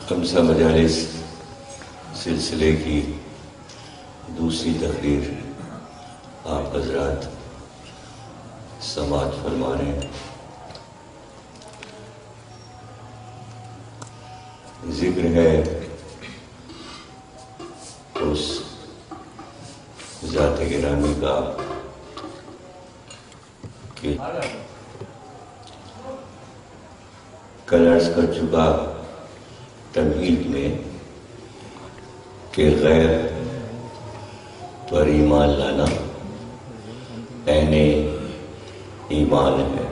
خمسہ مجالس سلسلے کی دوسری تقریر آپ حضرات سماعت فرما رہے ہیں۔ ذکر ہے اس ذات گرامی کا کہ کل عرض کر چکا تمہید میں کہ غیر پر ایمان لانا عین ایمان ہے،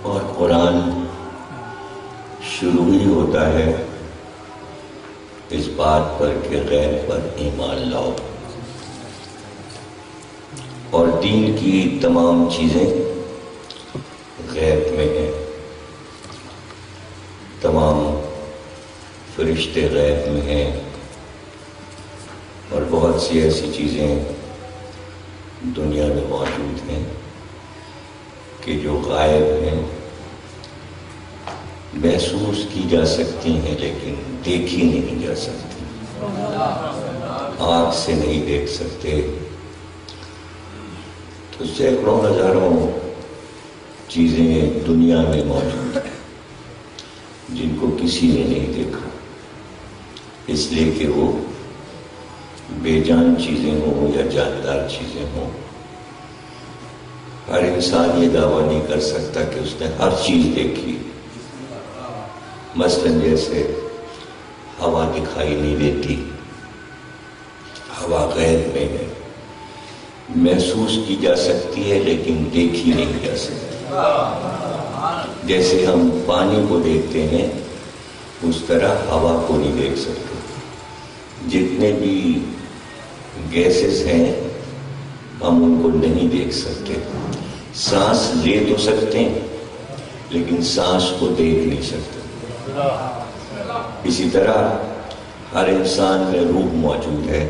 اور قرآن شروع ہی ہوتا ہے اس بات پر کہ غیر پر ایمان لاؤ، اور دین کی تمام چیزیں غیب میں ہیں، تمام فرشتے غیب میں ہیں، اور بہت سی ایسی چیزیں دنیا میں موجود ہیں کہ جو غائب ہیں، محسوس کی جا سکتی ہیں لیکن دیکھی نہیں جا سکتی، آنکھ سے نہیں دیکھ سکتے۔ تو سینکڑوں ہزاروں چیزیں دنیا میں موجود ہیں جن کو کسی نے نہیں دیکھا، اس لیے کہ وہ بے جان چیزیں ہوں یا جاندار چیزیں ہوں۔ ہر انسان یہ دعویٰ نہیں کر سکتا کہ اس نے ہر چیز دیکھی۔ مثلاً جیسے ہوا دکھائی نہیں دیتی، ہوا غیب میں ہے، محسوس کی جا سکتی ہے لیکن دیکھی نہیں جا سکتی۔ جیسے ہم پانی کو دیکھتے ہیں اس طرح ہوا کو نہیں دیکھ سکتے۔ جتنے بھی گیسز ہیں ہم ان کو نہیں دیکھ سکتے، سانس لے تو سکتے ہیں لیکن سانس کو دیکھ نہیں سکتے۔ اسی طرح ہر انسان میں روح موجود ہے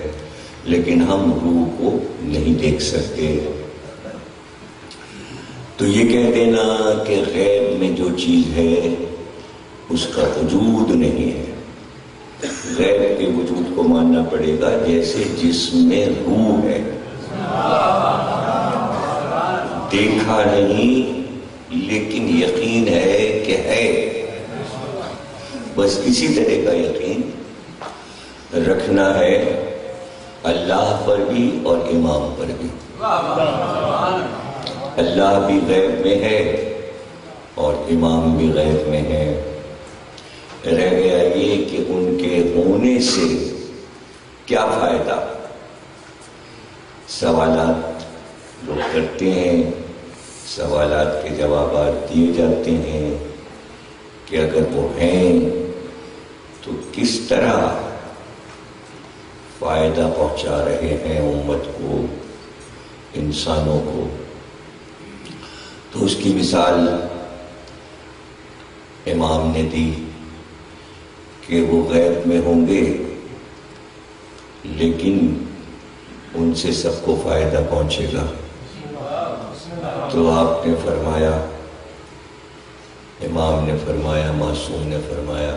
لیکن ہم روح کو نہیں دیکھ سکتے۔ تو یہ کہہ دینا کہ غیب میں جو چیز ہے اس کا وجود نہیں ہے، غیب کے وجود کو ماننا پڑے گا جیسے جسم میں روح ہے، دیکھا نہیں لیکن یقین ہے کہ ہے، بس اسی طرح کا یقین رکھنا ہے اللہ پر بھی اور امام پر بھی۔ اللہ بھی غیب میں ہے اور امام بھی غیب میں ہے۔ رہ گیا یہ کہ ان کے ہونے سے کیا فائدہ۔ سوالات لوگ کرتے ہیں، سوالات کے جوابات دیے جاتے ہیں کہ اگر وہ ہیں تو کس طرح فائدہ پہنچا رہے ہیں امت کو، انسانوں کو۔ تو اس کی مثال امام نے دی کہ وہ غیب میں ہوں گے لیکن ان سے سب کو فائدہ پہنچے گا۔ تو آپ نے فرمایا، امام نے فرمایا، معصوم نے فرمایا،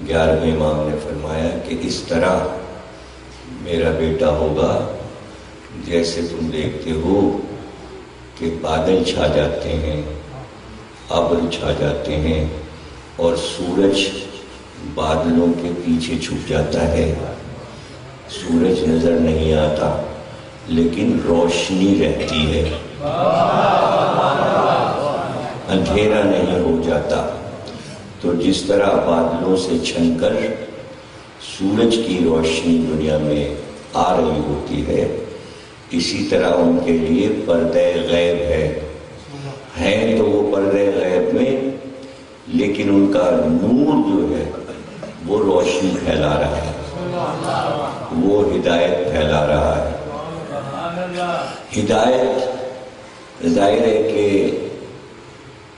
11ویں امام نے فرمایا کہ اس طرح میرا بیٹا ہوگا جیسے تم دیکھتے ہو کہ بادل چھا جاتے ہیں، ابر چھا جاتے ہیں اور سورج بادلوں کے پیچھے چھپ جاتا ہے، سورج نظر نہیں آتا لیکن روشنی رہتی ہے، اندھیرا نہیں ہو جاتا۔ تو جس طرح بادلوں سے چھن کر سورج کی روشنی دنیا میں آ رہی ہوتی ہے، اسی طرح ان کے لیے پردہ غیب ہے تو وہ پردہ غیب میں، لیکن ان کا نور جو ہے وہ روشنی پھیلا رہا ہے، وہ ہدایت پھیلا رہا ہے۔ ہدایت ظاہر ہے کہ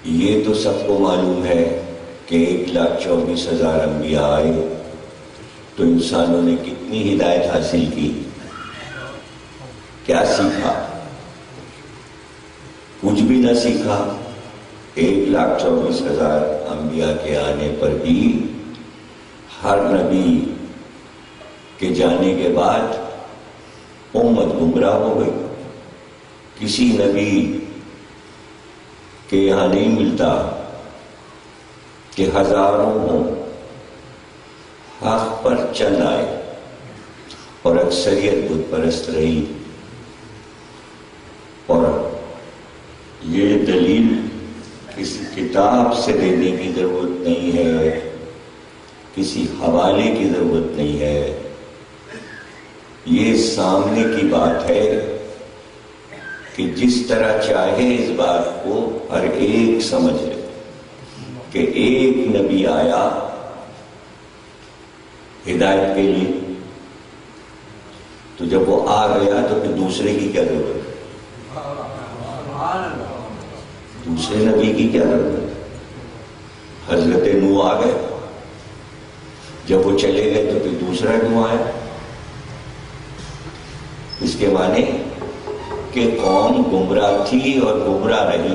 یہ تو سب کو معلوم ہے کہ 1,24,000 انبیاء آئے تو انسانوں نے کتنی ہدایت حاصل کی، کیا سیکھا؟ کچھ بھی نہ سیکھا، 1,24,000 انبیاء کے آنے پر بھی ہر نبی کے جانے کے بعد امت گمراہ ہو گئی. کسی نبی کے یہاں نہیں ملتا کہ ہزاروں ہوں حق پر چل آئے اور اکثریت بت پرست رہی. اور یہ دلیل کسی کتاب سے دینے کی ضرورت نہیں ہے، کسی حوالے کی ضرورت نہیں ہے. یہ سامنے کی بات ہے کہ جس طرح چاہے اس بات کو ہر ایک سمجھ لے کہ ایک نبی آیا ہدایت کے لیے، تو جب وہ آ گیا تو پھر دوسرے کی کیا ضرورت ہے؟ دوسرے نبی کی کیا ضرورت ہے؟ حضرت نوح آ گئے، جب وہ چلے گئے تو پھر دوسرا نوح آیا. اس کے معنی کہ قوم گمراہ تھی اور گمراہ رہی.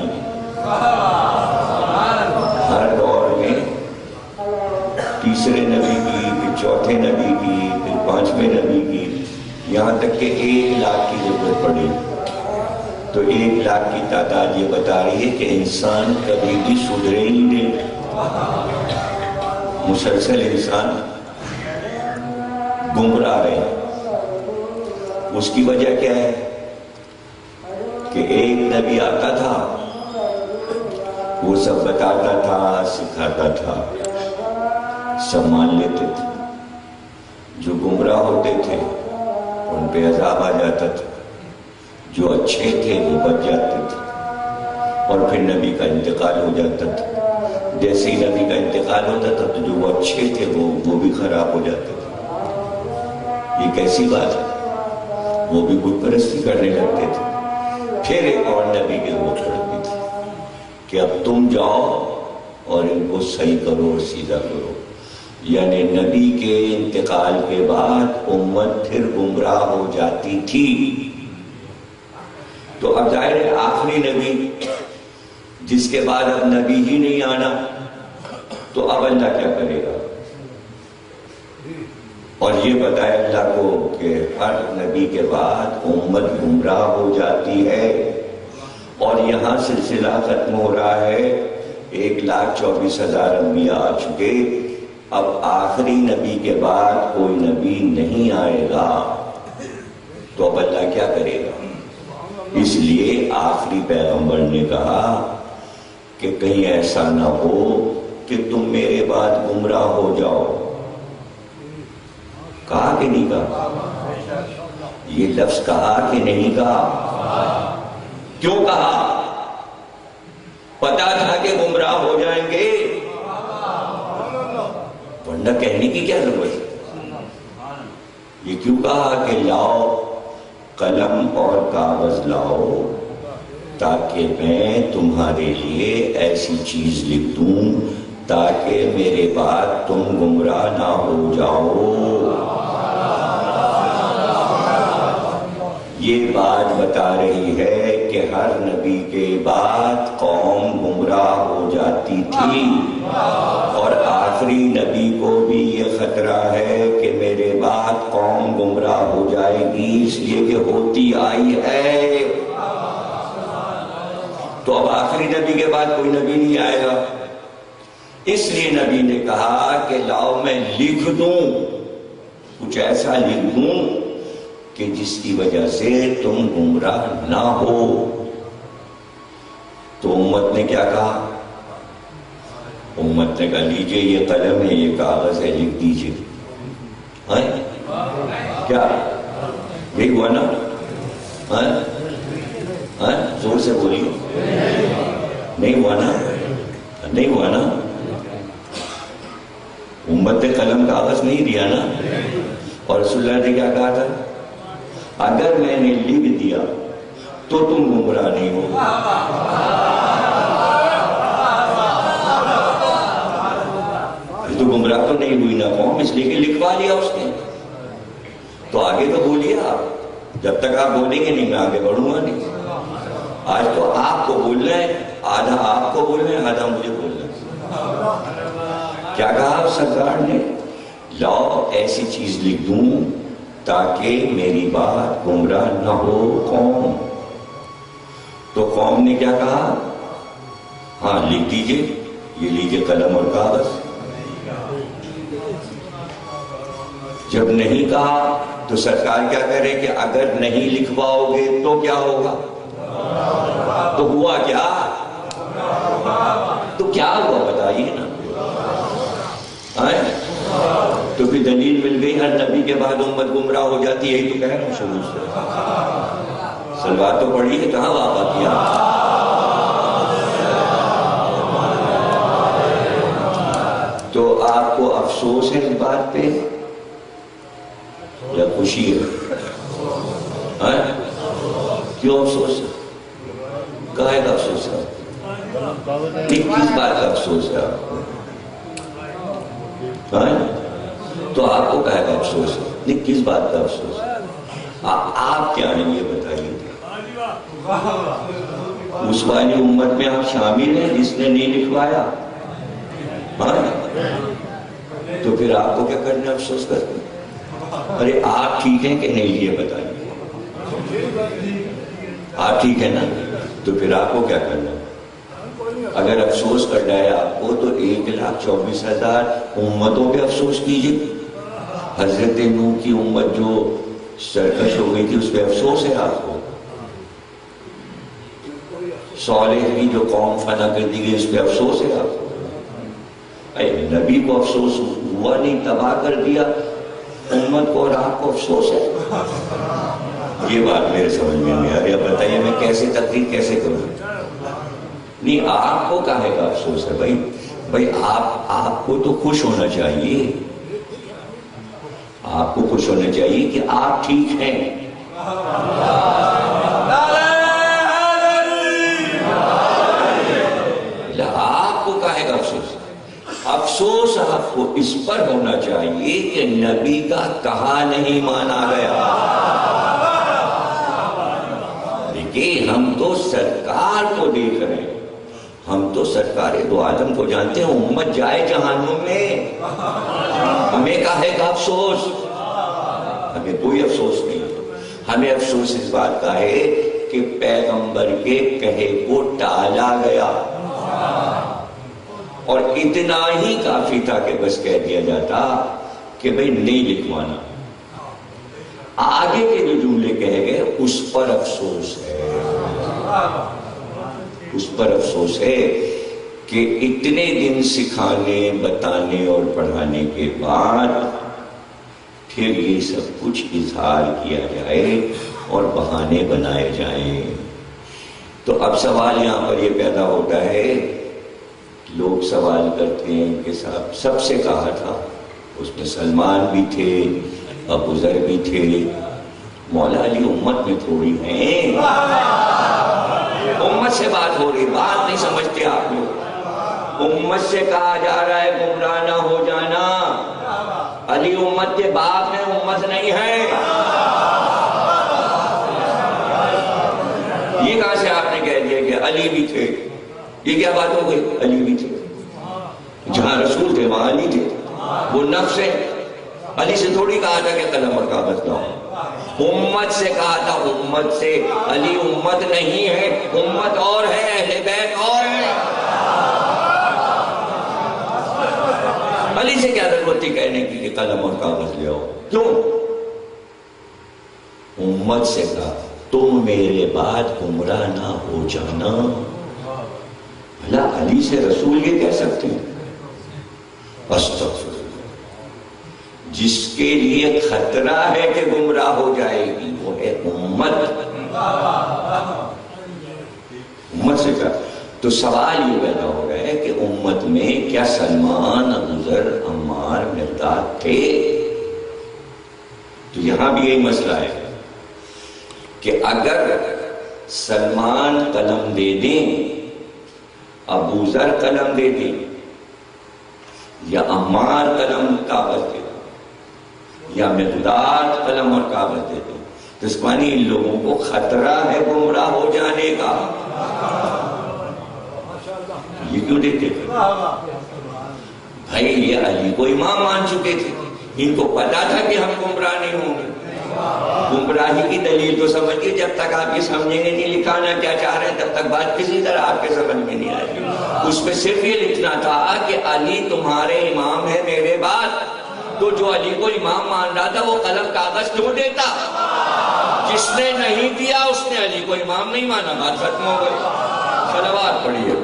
ہر دور میں تیسرے نبی کی، پھر چوتھے نبی کی، پھر پانچویں نبی کی، یہاں تک کہ 1,00,000 کی ضرورت پڑی. تو 1,00,000 کی تعداد یہ بتا رہی ہے کہ انسان کبھی بھی سدھرے ہی نہیں. مسلسل انسان گمراہ رہے. اس کی وجہ کیا ہے کہ ایک نبی آتا تھا، وہ سب بتاتا تھا، سکھاتا تھا، سب مان لیتے تھے. جو گمراہ ہوتے تھے ان پہ عذاب آ جاتا تھا، جو اچھے تھے وہ بچ جاتے تھے، اور پھر نبی کا انتقال ہو جاتا تھا. جیسے ہی نبی کا انتقال ہوتا تھا تو جو وہ اچھے تھے وہ بھی خراب ہو جاتے تھے. یہ کیسی بات ہے؟ وہ بھی بت پرستی کرنے لگتے تھے. پھر ایک اور نبی کی ضرورت پڑتی تھی کہ اب تم جاؤ اور ان کو صحیح کرو اور سیدھا کرو. یعنی نبی کے انتقال کے بعد امت پھر گمراہ ہو جاتی تھی. تو اب ظاہر ہے آخری نبی جس کے بعد اب نبی ہی نہیں آنا، تو اب اللہ کیا کرے گا؟ اور یہ بتایا اللہ کو کہ ہر نبی کے بعد امت گمراہ ہو جاتی ہے. اور یہاں سلسلہ ختم ہو رہا ہے. 1,24,000 انبیاء آ چکے. اب آخری نبی کے بعد کوئی نبی نہیں آئے گا، تو اب اللہ کیا کرے گا؟ اس لیے آخری پیغمبر نے کہا کہ کہیں ایسا نہ ہو کہ تم میرے بعد گمراہ ہو جاؤ. کہا کہ نہیں کہا؟ یہ لفظ کہا کہ نہیں کہا؟ کیوں کہا؟ پتا تھا کہ گمراہ ہو جائیں گے، ورنہ کہنے کی کیا ضرورت ہے؟ یہ کیوں کہا کہ لاؤ قلم اور کاغذ لاؤ تاکہ میں تمہارے لیے ایسی چیز لکھ دوں تاکہ میرے بعد تم گمراہ نہ ہو جاؤ. یہ بات بتا رہی ہے کہ ہر نبی کے بعد قوم گمراہ ہو جاتی تھی، اور آخری نبی کو بھی یہ خطرہ ہے کہ میرے بعد قوم گمراہ ہو جائے گی، اس لیے کہ ہوتی آئی ہے. تو اب آخری نبی کے بعد کوئی نبی نہیں آئے گا. اس لیے نبی نے کہا کہ لاؤ میں لکھ دوں، کچھ ایسا لکھ دوں کہ جس کی وجہ سے تم گمراہ نہ ہو. تو امت نے کیا کہا؟ امت نے کہا لیجئے یہ قلم ہے، یہ کاغذ ہے، لکھ دیجئے. کیا یہی ہوا نا؟ زور سے بولیے. نہیں ہوا نا؟ نہیں ہوا نا؟ امت نے قلم کاغذ نہیں دیا نا؟ اور رسول اللہ نے کیا کہا تھا؟ اگر میں نے لکھ دیا تو تم گمراہ نہیں ہو. تو گمراہ تو نہیں ہوئی نا قوم، اس لیے کہ لکھوا لیا اس نے. تو آگے تو بولیے آپ، جب تک آپ بولیں گے نہیں میں آگے بڑھوں گا نہیں. آج تو آپ کو بولنا ہے آدھا آپ کو بولنا ہے آدھا مجھے بولنا ہے. کیا کہا سرکار نے؟ لاؤ ایسی چیز لکھ دوں تاکہ میری بات گمراہ نہ ہو قوم. تو قوم نے کیا کہا؟ ہاں لکھ دیجئے، یہ لیجئے قلم اور کاغذ. جب نہیں کہا تو سرکار کیا کہہ رہے کہ اگر نہیں لکھواؤ گے تو کیا ہوگا؟ تو ہوا کیا؟ تو کیا ہوا بتائیے نا. تو پھر دلیل مل گئی ہر نبی کے بعد امت گمراہ ہو جاتی ہے. یہی تو کہہ رہا ہوں شروع سے. سلوات تو پڑھی ہے، کہاں واقع کیا؟ تو آپ کو افسوس ہے اس بات پہ یا خوشی ہے؟ کیوں افسوس ہے؟ کہاں کا افسوس ہے؟ کس بات کا افسوس ہے آپ کو؟ تو آپ کو کہے گا افسوس ہے؟ نہیں، کس بات کا افسوس ہے؟ آپ کیا ہیں یہ بتائیے. اس والی امت میں آپ شامل ہیں جس نے نہیں لکھوایا؟ تو پھر آپ کو کیا کرنا ہے افسوس کرتے؟ ارے آپ ٹھیک ہیں کہ نہیں یہ بتائیے. آپ ٹھیک ہیں نا؟ تو پھر آپ کو کیا کرنا ہے؟ اگر افسوس کرنا ہے آپ کو تو 1,24,000 امتوں پہ افسوس کیجئے. حضرت نوح کی امت جو سرکش ہو گئی تھی اس پہ افسوس ہے آپ کو. صالح کی جو قوم فنا کر دی گئی اس پہ افسوس ہے آپ کو. نبی کو افسوس ہوا نہیں، تباہ کر دیا امت کو، اور آپ کو افسوس ہے. یہ بات میرے سمجھ میں نہیں آ رہی. اب بتائیے میں کیسے تقریر کیسے کروں؟ نہیں، آپ کو کہے گا افسوس ہے بھائی آپ کو تو خوش ہونا چاہیے. آپ کو خوش ہونا چاہیے کہ آپ ٹھیک ہیں. آپ کو کہے گا افسوس؟ افسوس آپ کو اس پر ہونا چاہیے کہ نبی کا کہا نہیں مانا گیا. دیکھیں ہم تو سرکار کو دیکھ رہے ہیں، ہم تو سرکار دو عالم کو جانتے ہیں. امت جائے جہنم میں، ہمیں کہے گا افسوس؟ ہمیں کوئی افسوس نہیں. ہمیں افسوس اس بات کا ہے کہ پیغمبر کے کہے کو ٹالا گیا، اور اتنا ہی کافی تھا کہ بس کہہ دیا جاتا کہ بھئی نہیں لکھوانا. آگے کے جو جملے کہے گئے اس پر افسوس ہے. اس پر افسوس ہے کہ اتنے دن سکھانے بتانے اور پڑھانے کے بعد پھر یہ سب کچھ اظہار کیا جائے اور بہانے بنائے جائیں. تو اب سوال یہاں پر یہ پیدا ہوتا ہے، لوگ سوال کرتے ہیں کہ صاحب سب سے کہا تھا، اس میں سلمان بھی تھے، ابو ذر بھی تھے، مولا علی امت میں تھوڑی ہیں. امت سے بات ہو رہی، بات نہیں سمجھتے آپ لوگ. امت سے کہا جا رہا ہے گمراہ نہ ہو جانا. علی امت کے باپ ہیں، امت نہیں ہے. یہ کہاں سے آپ نے کہہ دیا کہ علی بھی تھے؟ یہ کیا بات ہو گئی؟ علی بھی تھے، جہاں رسول تھے وہاں علی تھے. وہ نفس ہے. علی سے تھوڑی کہا تھا کہ قلم اور کاغذ لاؤ. امت سے کہا تھا، امت سے. علی امت نہیں ہے، امت اور ہے، اہل بیت اور ہے. علی سے کیا ضرورت تھی کہنے کی کہ قلم اور کاغذ لے آؤ؟ کیوں؟ امت سے کہا تم میرے بعد گمراہ نہ ہو جانا. بھلا علی سے رسول یہ کہہ سکتے ہیں؟ استغفر. جس کے لیے خطرہ ہے کہ گمراہ ہو جائے گی وہ ہے امت. امت سے کہا. تو سوال یہ پیدا ہو رہا ہے کہ امت میں کیا سلمان، ابو ذر، عمار، مقداد تھے؟ تو یہاں بھی یہی مسئلہ ہے کہ اگر سلمان قلم دے دیں، ابو ذر قلم دے دیں، یا عمار قلم کاغذ دے دیں، یا مقداد قلم اور کاغذ دے دیں، تو اس معنی ان لوگوں کو خطرہ ہے گمراہ ہو جانے کا. یہ کیوں دیتے تھے؟ بھائی یہ علی کو امام مان چکے تھے، ان کو پتا تھا کہ ہم گمراہ نہیں ہوں گے۔ گمراہی کی دلیل تو سمجھیے، جب تک آپ یہ سمجھیں گے نہیں لکھانا کیا چاہ رہے ہیں تب تک بات کسی طرح آپ کے سمجھ میں نہیں آئے گی۔ اس پہ صرف یہ لکھنا تھا کہ علی تمہارے امام ہے میرے بعد، تو جو علی کو امام مان رہا تھا وہ قلم کاغذ کیوں دیتا؟ جس نے نہیں دیا اس نے علی کو امام نہیں مانا، بات ختم ہو گئی۔ صلوات پڑھیے۔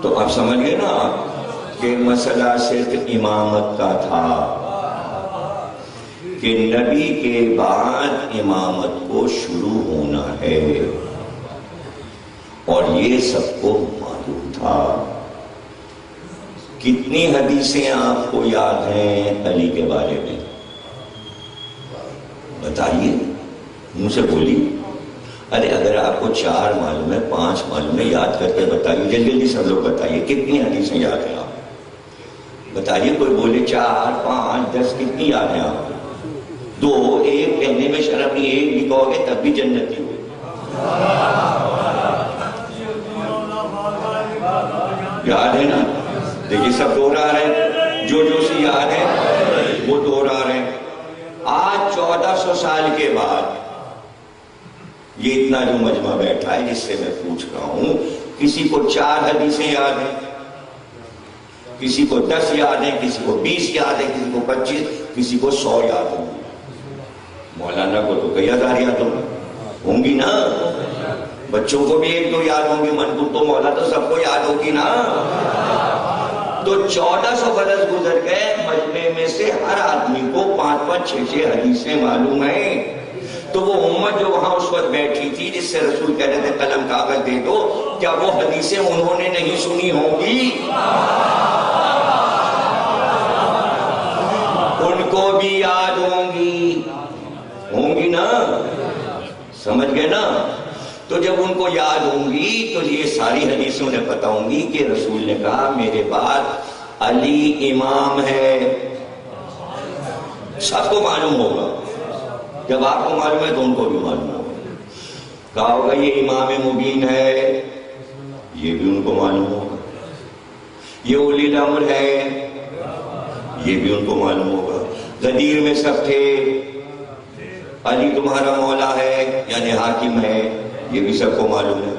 تو آپ سمجھ گئے نا کہ مسئلہ صرف امامت کا تھا، کہ نبی کے بعد امامت کو شروع ہونا ہے، اور یہ سب کو معلوم تھا۔ کتنی حدیثیں آپ کو یاد ہیں علی کے بارے میں؟ بتائیے، منہ سے بولی۔ ارے اگر آپ کو 4 معلوم ہے، 5 معلوم ہے، یاد کر کے بتائیے، جلدی جلدی سب لوگ بتائیے کتنی حدیثیں یاد ہیں آپ؟ بتائیے، کوئی بولے 4 5 10 کتنی یاد ہیں آپ؟ 2 1 کہنے میں شرم نہیں، 1 بھی کہو گے تب بھی جنتی ہو۔ یاد ہے نا؟ دیکھیے سب دوہرا رہے ہیں، جو سی یاد ہے وہ دوہرا رہے ہیں۔ آج 1400 سال کے بعد یہ اتنا جو مجمع بیٹھا ہے جس سے میں پوچھ رہا ہوں، کسی کو 4 حدیثیں یاد ہیں، کسی کو 10 یاد ہیں، کسی کو 20 یاد ہیں، کسی کو 25، کسی کو 100 یاد ہوں گی؟ مولانا کو تو کئی ہزار یاد ہوں گی نا، بچوں کو بھی 1 2 یاد ہوں گی، منقول تو مولا تو سب کو یاد ہوگی نا۔ تو 1400 برس گزر گئے، مجمع میں سے ہر آدمی کو 5 5 6 6 حدیثیں معلوم ہیں۔ تو وہ امت جو وہاں اس وقت بیٹھی تھی جس سے رسول کہہ رہے تھے قلم کاغذ دے دو، کیا وہ حدیثیں انہوں نے نہیں سنی ہوں گی؟ ان کو بھی یاد ہوں گی نا؟ سمجھ گئے نا؟ تو جب ان کو یاد ہوں گی تو یہ ساری حدیثیں انہیں پتہ ہوں گی کہ رسول نے کہا میرے بعد علی امام ہے۔ سب کو معلوم ہوگا، جب آپ کو معلوم ہے تو ان کو بھی معلوم ہوگا۔ کہا ہوگا یہ امام مبین ہے، یہ بھی ان کو معلوم ہوگا۔ یہ اولی الامر ہے، یہ بھی ان کو معلوم ہوگا۔ غدیر میں سب تھے، علی تمہارا مولا ہے یعنی حاکم ہے، یہ بھی سب کو معلوم ہے۔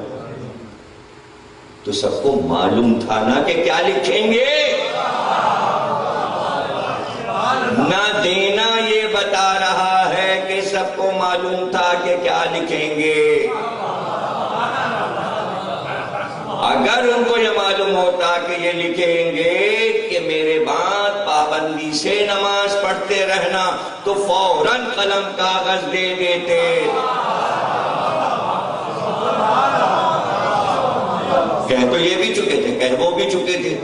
تو سب کو معلوم تھا نا کہ کیا لکھیں گے؟ نہ دینا یہ بتا رہا ہے کہ سب کو معلوم تھا کہ کیا لکھیں گے۔ اگر ان کو یہ معلوم ہوتا کہ یہ لکھیں گے کہ میرے بعد پابندی سے نماز پڑھتے رہنا، تو فوراً قلم کاغذ دے دیتے۔ کہہ تو یہ بھی چکے تھے، کہہ وہ بھی چکے تھے۔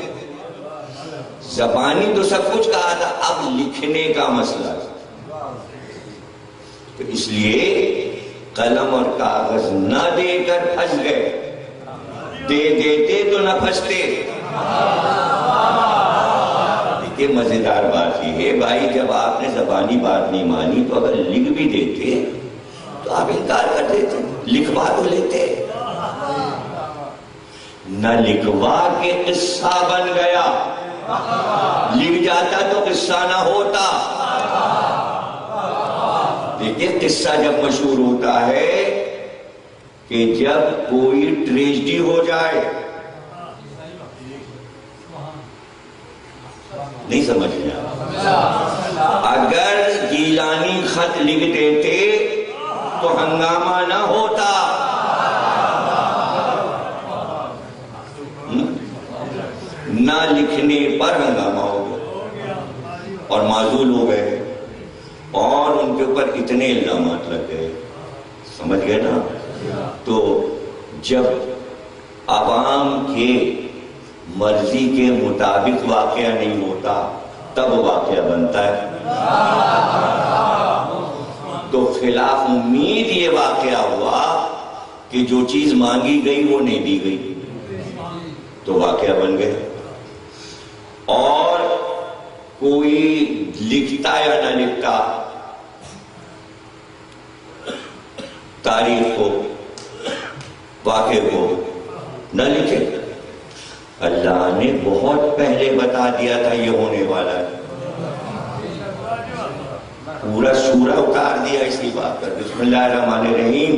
زبانی تو سب کچھ کہا تھا، اب لکھنے کا مسئلہ تھا۔ تو اس لیے قلم اور کاغذ نہ دے کر پھنس گئے، دے دیتے تو نہ پھنستے۔ دیکھیں مزیدار بات یہ ہے بھائی، جب آپ نے زبانی بات نہیں مانی تو اگر لکھ بھی دیتے تو آپ انکار کر دیتے، لکھوا تو لیتے۔ نہ لکھوا کے قصہ بن گیا، لکھ جاتا تو قصہ نہ ہوتا۔ دیکھیں قصہ جب مشہور ہوتا ہے کہ جب کوئی ٹریجڈی ہو جائے، نہیں سمجھ رہے؟ اگر گیلانی خط لکھ دیتے تو ہنگامہ نہ ہوتا، نہ لکھنے پر ہنگامہ ہو گیا اور معزول ہو گئے، اور ان کے اوپر اتنے الزامات لگ گئے۔ سمجھ گئے نا؟ تو جب عوام کے مرضی کے مطابق واقعہ نہیں ہوتا تب واقعہ بنتا ہے۔ خلاف امید یہ واقعہ ہوا کہ جو چیز مانگی گئی وہ نہیں دی گئی، تو واقعہ بن گیا۔ اور کوئی لکھتا یا نہ لکھتا تاریخ کو، واقعے کو نہ لکھے، اللہ نے بہت پہلے بتا دیا تھا یہ ہونے والا ہے، پورا سورہ اتار دیا اسی بات پر۔ بسم اللہ الرحمن الرحیم،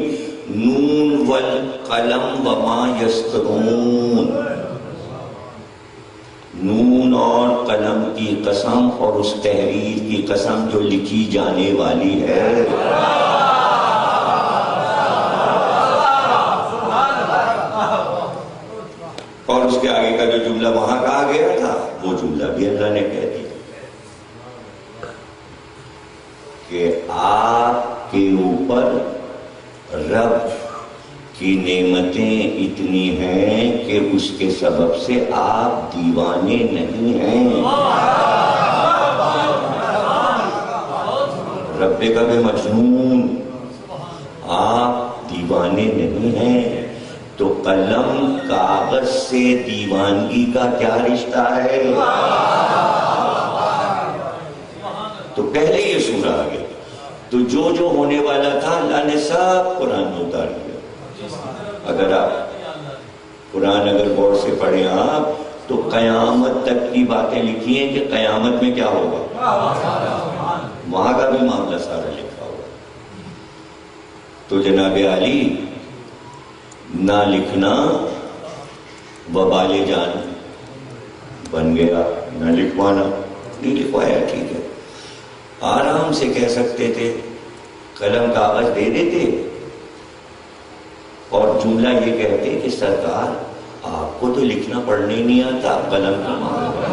نون والقلم وما یسطرون، نون اور قلم کی قسم اور اس تحریر کی قسم جو لکھی جانے والی ہے۔ اور اس کے آگے کا جو جملہ وہاں کہا گیا تھا وہ جملہ بھی اللہ نے کہہ دیا کہ آپ کے اوپر رب کی نعمتیں اتنی ہیں کہ اس کے سبب سے آپ دیوانے نہیں ہیں۔ رب کا بھی مجنون، آپ دیوانے نہیں ہیں۔ تو قلم کاغذ سے دیوانگی کا کیا رشتہ ہے؟ تو پہلے یہ سورہ آ گیا، تو جو ہونے والا تھا اللہ نے سب قرآن میں اتار دیا۔ اگر آپ قرآن اگر غور سے پڑھیں آپ تو قیامت تک کی باتیں لکھی ہیں کہ قیامت میں کیا ہوگا، وہاں کا بھی معاملہ سارا لکھا ہوگا۔ تو جناب علی نہ لکھنا وبال جان بن گیا، نہ لکھوانا، نہیں لکھوایا ٹھیک ہے، آرام سے کہہ سکتے تھے، قلم کاغذ دے دیتے اور جملہ یہ کہتے کہ سرکار آپ کو تو لکھنا پڑھنا ہی نہیں آتا، قلم کا معاملہ۔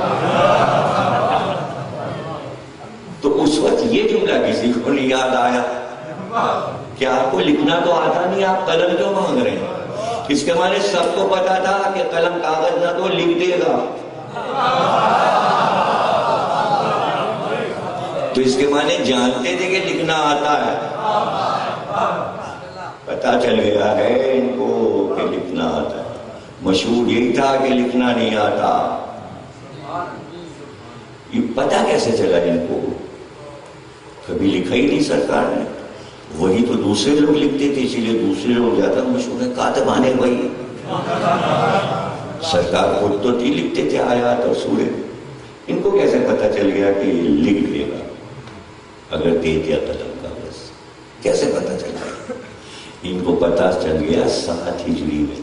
تو اس وقت یہ جملہ کسی کو نہیں یاد آیا کہ آپ کو لکھنا تو آتا نہیں، آپ قلم کیوں مانگ رہے ہیں؟ اس کے معنی سب کو پتا تھا کہ قلم کاغذ نہ تو لکھ دے گا، تو اس کے معنی جانتے تھے کہ لکھنا آتا ہے، پتا چل گیا ہے ان کو کہ لکھنا آتا ہے۔ مشہور یہی تھا کہ لکھنا نہیں آتا، یہ پتا کیسے چلا ان کو؟ کبھی لکھا ہی نہیں سرکار نے، وہی تو دوسرے لوگ لکھتے تھے، اسی لیے دوسرے لوگ زیادہ مشہور ہیں، کاتبانے وہی، سرکار خود تو نہیں لکھتے تھے آیات اور سورے، ان کو کیسے پتا چل گیا کہ لکھ دے گا اگر دے دیا قلم کاغذ؟ کیسے پتا چل گیا؟ ان کو پتا چل گیا 7 ہجری میں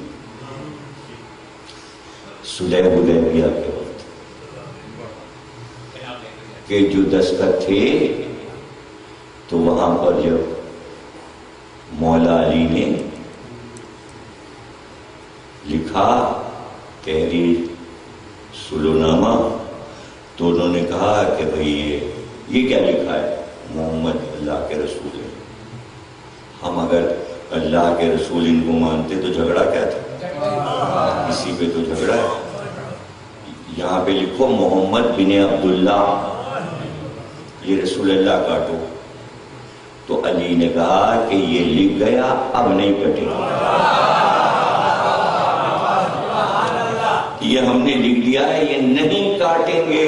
صلح حدیبیہ کے وقت کہ جو دستخط تھے، تو وہاں پر جب مولا علی نے لکھا تحریر صلح نامہ، تو انہوں نے کہا کہ بھئی یہ کیا لکھا ہے؟ محمد اللہ کے رسول ہے، ہم اگر اللہ کے رسول ان کو مانتے تو جھگڑا کیا تھا؟ اسی پہ تو جھگڑا ہے۔ یہاں پہ لکھو محمد بن عبداللہ، یہ رسول اللہ کاٹو۔ تو علی نے کہا کہ یہ لکھ گیا، اب نہیں کٹے گا، یہ ہم نے لکھ دیا ہے، یہ نہیں کاٹیں گے۔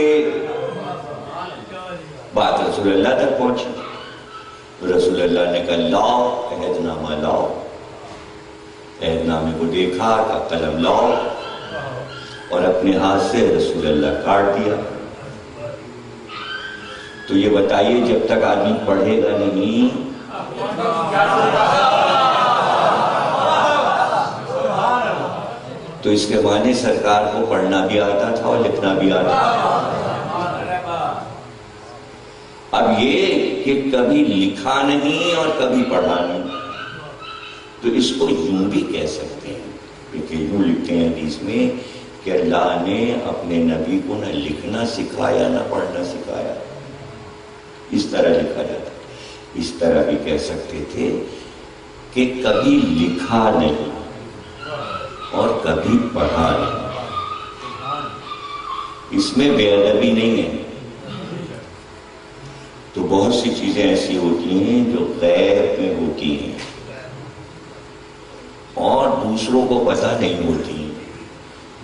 بات رسول اللہ تک پہنچی، تو رسول اللہ نے کہا لاؤ عہد نامہ لاؤ، عہد نامے کو دیکھا کہ قلم لاؤ، اور اپنے ہاتھ سے رسول اللہ کاٹ دیا۔ تو یہ بتائیے جب تک آدمی پڑھے گا نہیں تو اس کے معنی سرکار کو پڑھنا بھی آتا تھا اور لکھنا بھی آتا تھا۔ اب یہ کہ کبھی لکھا نہیں اور کبھی پڑھا نہیں، تو اس کو یوں بھی کہہ سکتے ہیں کہ یوں لکھتے ہیں حدیث میں کہ اللہ نے اپنے نبی کو نہ لکھنا سکھایا نہ پڑھنا سکھایا، اس طرح لکھا جاتا ہے۔ اس طرح بھی کہہ سکتے تھے کہ کبھی لکھا نہیں اور کبھی پڑھا نہیں، اس میں بے ادبی نہیں ہے۔ تو بہت سی چیزیں ایسی ہوتی ہیں جو غیب میں ہوتی ہیں اور دوسروں کو پتہ نہیں ہوتی.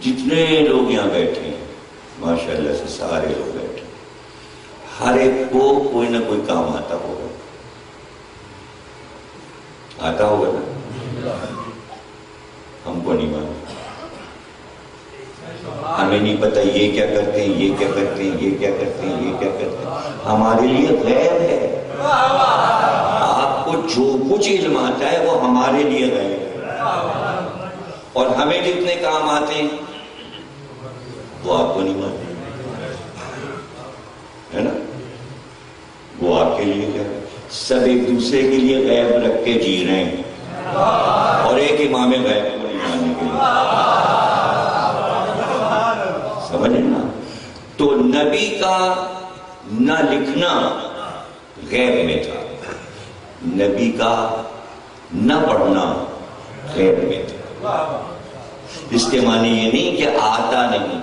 جتنے لوگ یہاں بیٹھے ہیں ماشاءاللہ سے سارے لوگ بیٹھے، ہر ایک کو کوئی نہ کوئی کام آتا ہوگا نا. ہم کو نہیں معلوم، ہمیں نہیں پتہ یہ کیا کرتے ہیں، یہ کیا کرتے ہیں، یہ کیا کرتے ہیں، یہ کیا کرتے ہیں. ہمارے لیے غیب ہے. آپ کو جو کچھ علم آتا ہے وہ ہمارے لیے غیب ہے، اور ہمیں جتنے کام آتے ہیں وہ آپ کو نہیں معلوم ہے نا. وہ آپ کے لیے کیا، سب ایک دوسرے کے لیے غیب رکھ کے جی رہے ہیں، اور ایک امام غیب کو نہیں ماننے کے لیے. سمجھیں نا. تو نبی کا نہ لکھنا غیب میں تھا، نبی کا نہ پڑھنا غیب میں تھا. اس کے معنی یہ نہیں کہ آتا نہیں.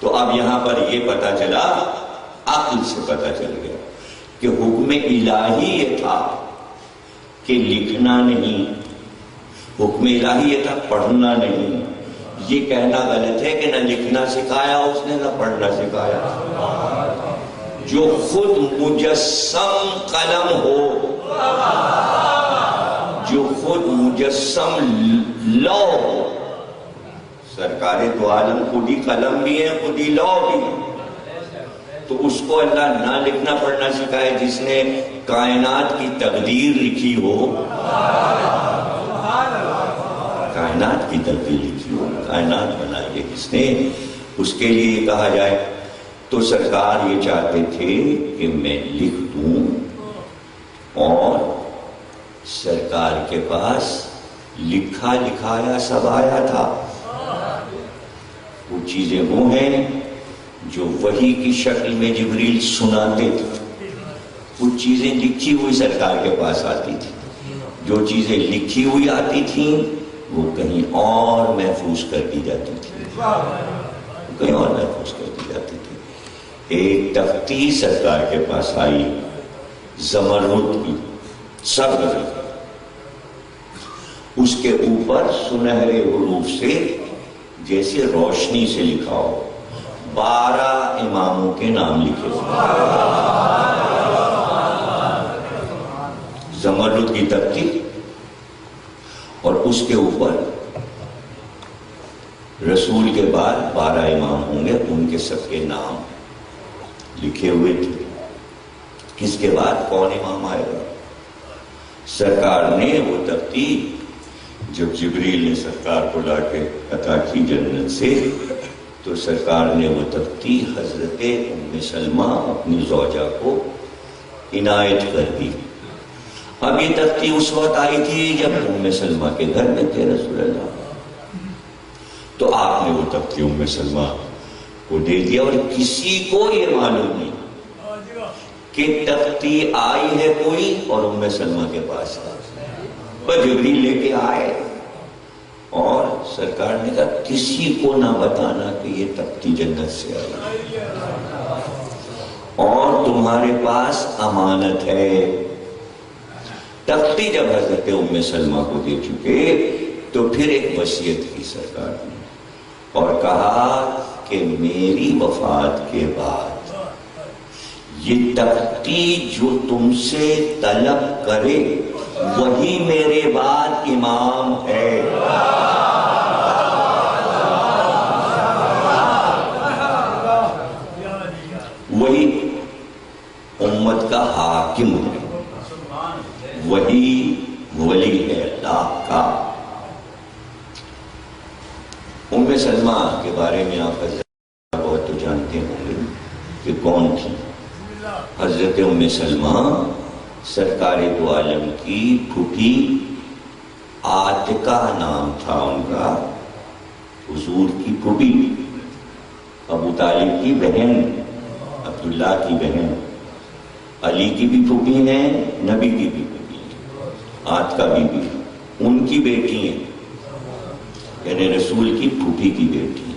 تو اب یہاں پر یہ پتا چلا، عقل سے پتا چل گیا کہ حکم الہی یہ تھا کہ لکھنا نہیں، حکم الہی یہ تھا پڑھنا نہیں. یہ کہنا غلط ہے کہ نہ لکھنا سکھایا اس نے نہ پڑھنا سکھایا. جو خود مجسم قلم ہو، جو خود مجسم لو ہو، سرکار دو عالم خود ہی قلم بھی ہے، خود ہی لو بھی ہے، تو اس کو اللہ نہ لکھنا پڑھنا سکھائے جس نے کائنات کی تقدیر لکھی ہو. کائنات کی تقدیر لکھی ہو، کائنات بنائی ہے کس نے، اس کے لیے کہا جائے. تو سرکار یہ چاہتے تھے کہ میں لکھ دوں، اور سرکار کے پاس لکھا لکھایا سب آیا تھا. وہ چیزیں وہ ہیں جو وحی کی شکل میں جبریل سناتے تھے، وہ چیزیں لکھی ہوئی سرکار کے پاس آتی تھی. جو چیزیں لکھی ہوئی آتی تھیں وہ کہیں اور محفوظ کر دی جاتی تھی، کہیں اور محفوظ کر دی جاتی تھی. ایک تختی سرکار کے پاس آئی زمرد کی، سب اس کے اوپر سنہرے حروف سے جیسے روشنی سے لکھا ہو 12 اماموں کے نام لکھے ہوئے. زمرد کی تختی، اور اس کے اوپر رسول کے بعد 12 امام ہوں گے، ان کے سب کے نام لکھے ہوئے تھے. کس کے بعد کون امام آئے گا. سرکار نے وہ تختی جب جبریل نے سرکار کو لا کے عطا کی جنت سے، تو سرکار نے وہ تختی حضرت ام سلمہ اپنی زوجہ کو عنایت کر دی. اب یہ تختی اس وقت آئی تھی جب ام سلمہ کے گھر میں تھے رسول اللہ، تو آپ نے وہ تختی ام سلمہ کو دے دیا، اور کسی کو یہ معلوم نہیں کہ تختی آئی ہے کوئی اور ام سلمہ کے پاس ہے. پر جبریل لے کے آئے، اور سرکار نے کہا کسی کو نہ بتانا کہ یہ تختی جنت سے آئی اور تمہارے پاس امانت ہے. تختی جب حضرت ام سلمہ کو دے چکے تو پھر ایک وصیت کی سرکار نے، اور کہا کہ میری وفات کے بعد یہ تختی جو تم سے طلب کرے وہی میرے بعد امام ہے. وہی امت کا حاکم ہے، وہی ولی ہے اللہ کا. ام سلمہ کے بارے میں آپ بہت تو جانتے ہوں گے کہ کون تھی. حضرت ام سلمہ سرکار دو عالم کی پھوپھی عاتقہ نام تھا ان کا، حضور کی پھوپھی، ابو طالب کی بہن، عبداللہ کی بہن، علی کی بھی پھوپھی ہیں، نبی کی بھی پھوپھی ہیں، عاتقہ بی بی ان کی بیٹی ہیں، یعنی رسول کی پھوپھی کی بیٹی.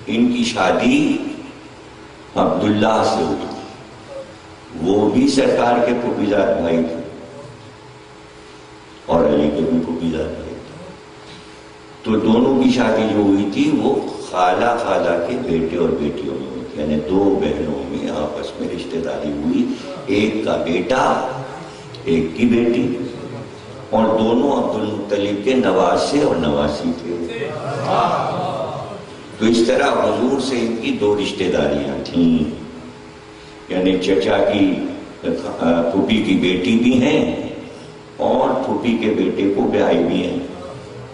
ان کی شادی عبداللہ سے ہوئی. وہ بھی سرکار کے پھوپھیزاد بھائی تھے اور علی کے بھی پھوپھیزاد بھائی تھے. تو دونوں کی شادی جو ہوئی تھی وہ خالہ کے بیٹے اور بیٹیوں میں ہوئی تھی، یعنی دو بہنوں میں آپس میں رشتہ داری ہوئی، ایک کا بیٹا ایک کی بیٹی، اور دونوں عبد المطلب کے نواسے اور نواسی تھے. تو اس طرح حضور سے ان کی دو رشتہ داریاں تھیں، یعنی چچا کی پھوپھی کی بیٹی بھی ہیں اور پھوپھی کے بیٹے کو بیائی بھی ہیں،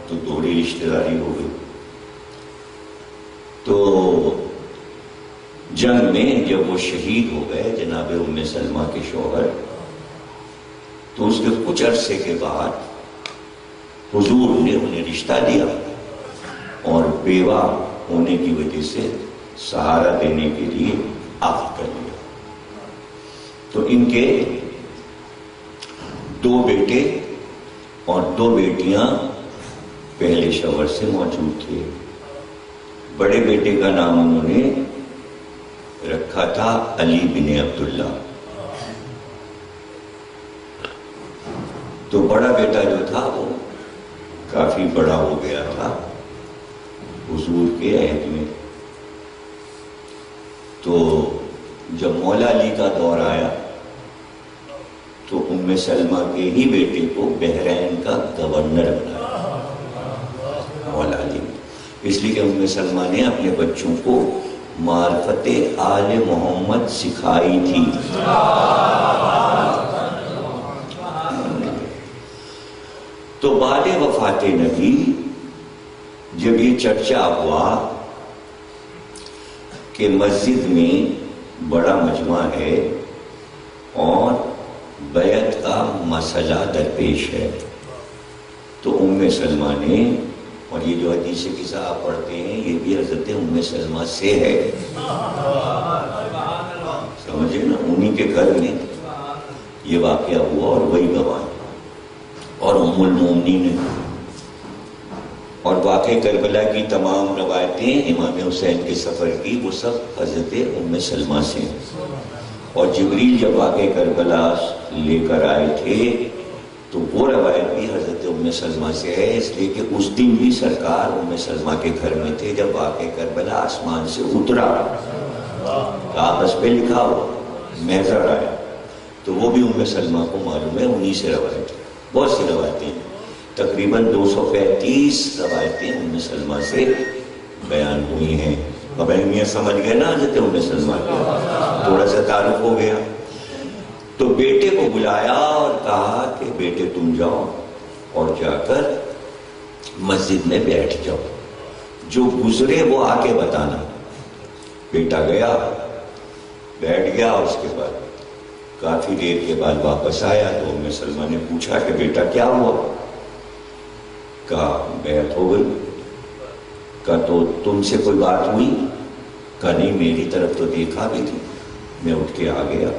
تو دوہری رشتہ داری ہو گئی. تو جنگ میں جب وہ شہید ہو گئے جناب ام سلمہ کے شوہر، تو اس کے کچھ عرصے کے بعد حضور نے انہیں رشتہ دیا اور بیوہ ہونے کی وجہ سے سہارا دینے کے لیے عقد کر لیا. تو ان کے دو بیٹے اور دو بیٹیاں پہلے شوہر سے موجود تھے. بڑے بیٹے کا نام انہوں نے رکھا تھا علی بن عبداللہ. تو بڑا بیٹا جو تھا وہ کافی بڑا ہو گیا تھا حضور کے عہد میں. تو جب مولا علی کا دور آیا تو ام سلمہ کے ہی بیٹے کو بحرین کا گورنر بنایا مولا علی نے، اس لیے کہ ام سلمہ نے اپنے بچوں کو معرفت آل محمد سکھائی تھی. تو بعد وفات نبی جب یہ چرچا ہوا کہ مسجد میں بڑا مجمع ہے اور بیعت کا مسئلہ درپیش ہے، تو ام سلمہ نے، اور یہ جو حدیث قصہ آپ پڑھتے ہیں یہ بھی حضرت ام سلمہ سے ہے، سمجھے نا، انہی کے گھر میں یہ واقعہ ہوا اور وہی گواہ اور ام المومنین نے. اور واقع کربلا کی تمام روایتیں امام حسین کے سفر کی وہ سب حضرت ام سلمہ سے ہیں. اور جبریل جب واقع کربلا لے کر آئے تھے تو وہ روایت بھی حضرت ام سلمہ سے ہے، اس لیے کہ اس دن بھی سرکار ام سلمہ کے گھر میں تھے جب واقع کربلا آسمان سے اترا، کاغذ پہ لکھا ہوا محضر آیا. تو وہ بھی ام سلمہ کو معلوم ہے، انہی سے روایت. بہت سی روایتیں، تقریباً 235 روایتیں ام سلمہ سے بیان ہوئی ہیں. اب اہمیت سمجھ گئے نا حضرت ام سلمہ کے، تھوڑا سا تعارف ہو گیا. تو بیٹے کو بلایا اور کہا کہ بیٹے تم جاؤ اور جا کر مسجد میں بیٹھ جاؤ، جو گزرے وہ آ کے بتانا. بیٹا گیا، بیٹھ گیا، اس کے بعد کافی دیر کے بعد واپس آیا تو ام سلمہ نے پوچھا کہ بیٹا کیا ہوا؟ کہا بیعت ہو گئی. کہا تو تم سے کوئی بات ہوئی؟ کہا نہیں، میری طرف تو دیکھا بھی تھی، میں اٹھ کے آ گیا.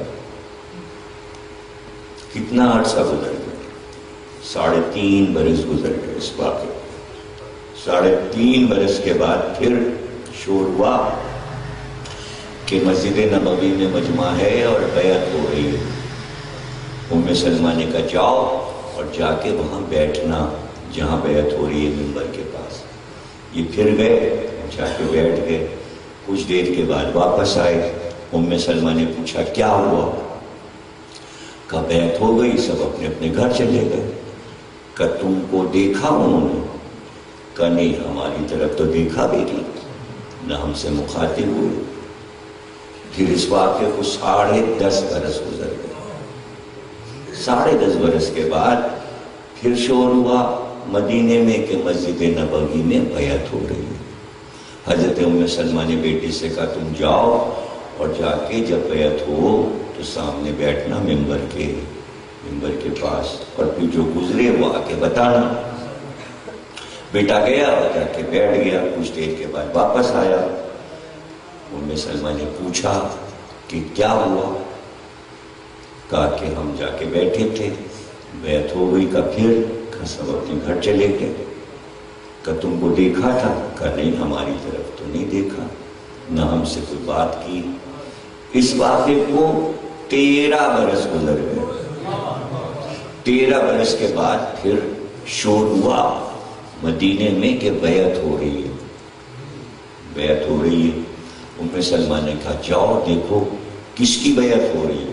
کتنا عرصہ گزر گیا؟ 3.5 برس گزر گئے اس واقعے. 3.5 برس کے بعد پھر شور ہوا کہ مسجد نبوی میں مجمع ہے اور بیعت ہو رہی ہے. ام سلمہ نے کہا جاؤ اور جا کے وہاں بیٹھنا جہاں بیعت ہو رہی ہے منبر کے پاس. یہ پھر گئے، جا کے بیٹھ گئے. کچھ دیر کے بعد واپس آئے. ام سلمہ نے پوچھا کیا ہوا؟ کہا بیعت ہو گئی، سب اپنے اپنے گھر چلے گئے. کہا تم کو دیکھا انہوں نے؟ کہا نہیں، ہماری طرف تو دیکھا بھی نہیں، نہ ہم سے مخاطب ہوئے. پھر اس واقعے کو 10.5 برس گزر گئے. 10.5 برس کے بعد پھر شور ہوا مدینے میں کہ مسجد نبوی میں بیعت ہو رہی ہے. حضرت ام سلمہ نے بیٹے سے کہا تم جاؤ اور جا کے جب بیعت ہو تو سامنے بیٹھنا ممبر کے پاس، اور پھر جو گزرے وہ آ کے بتانا. بیٹا گیا اور جا کے بیٹھ گیا. کچھ دیر کے بعد واپس آیا. ام سلمہ نے پوچھا کہ کیا ہوا؟ کہا کہ ہم جا کے بیٹھے تھے، بیعت ہو گئی. کا پھر سب اپنے گھر چلے گئے. کہ تم کو دیکھا تھا؟ کہ نہیں، ہماری طرف تو نہیں دیکھا، نہ ہم سے کوئی بات کی. اس واقعے کو 13 برس گزر گئے. 13 برس کے بعد پھر شور ہوا مدینے میں کہ بیعت ہو رہی ہے. بیعت ہو رہی ہے. ام سلمہ نے کہا جاؤ دیکھو کس کی بیعت ہو رہی ہے.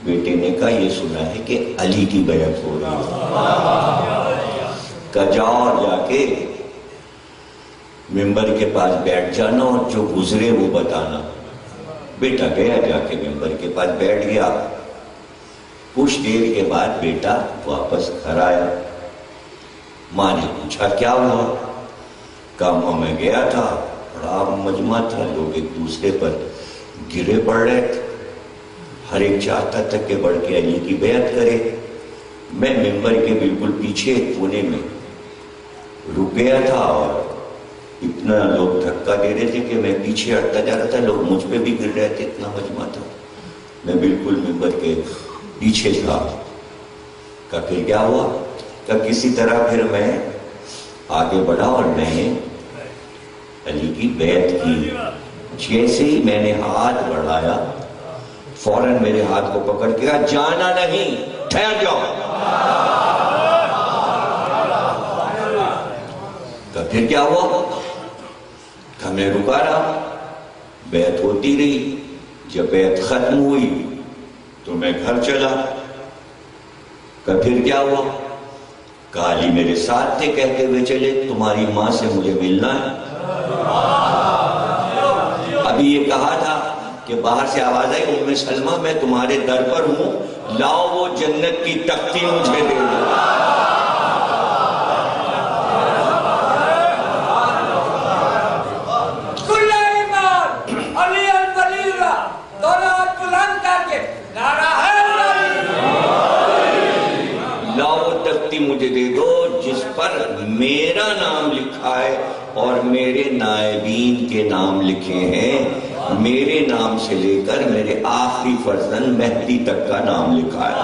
بیٹے نے کہا یہ سنا ہے کہ علی کی بیعت ہو رہی ہے. کہا جاؤ اور جا کے ممبر کے پاس بیٹھ جانا اور جو گزرے وہ بتانا. بیٹا گیا, جا کے ممبر کے پاس بیٹھ گیا. کچھ دیر کے بعد بیٹا واپس گھر آیا. ماں نے پوچھا کیا ہوا؟ کہا ماں میں گیا تھا, بڑا مجمع تھا, لوگ ایک دوسرے پر گرے پڑ رہے تھے, ہر ایک چاہتا تھا کہ بڑھ کے علی کی بیعت کرے. میں ممبر کے بالکل پیچھے کونے میں رک گیا تھا اور اتنا لوگ دھکا دے رہے تھے کہ میں پیچھے ہٹتا جا رہا تھا, لوگ مجھ پہ بھی گر رہے تھے, اتنا مجمع تھا. میں بالکل ممبر کے پیچھے تھا. کہا پھر کیا ہوا؟ کہا کسی طرح پھر میں آگے بڑھا اور میں نے علی کی بیعت کی. جیسے ہی میں نے ہاتھ بڑھایا فوراً میرے ہاتھ کو پکڑ کے کہا جانا نہیں, ٹھہر جاؤ. کہا پھر کیا ہوا؟ کہا میں رکا رہا, بیعت ہوتی رہی. جب بیعت ختم ہوئی تو میں گھر چلا. کہا پھر کیا ہوا؟ کہا علی میرے ساتھ تھے, کہتے ہوئے چلے تمہاری ماں سے مجھے ملنا ہے. ابھی یہ کہا تھا کہ باہر سے آواز آئی ام سلمہ میں تمہارے در پر ہوں, لاؤ وہ جنت کی تختی مجھے دے دو. مجھے دے دو جس پر میرا نام لکھا ہے اور میرے نائبین کے نام لکھے ہیں. میرے نام سے لے کر میرے آخری فرزند مہدی تک کا نام لکھا ہے.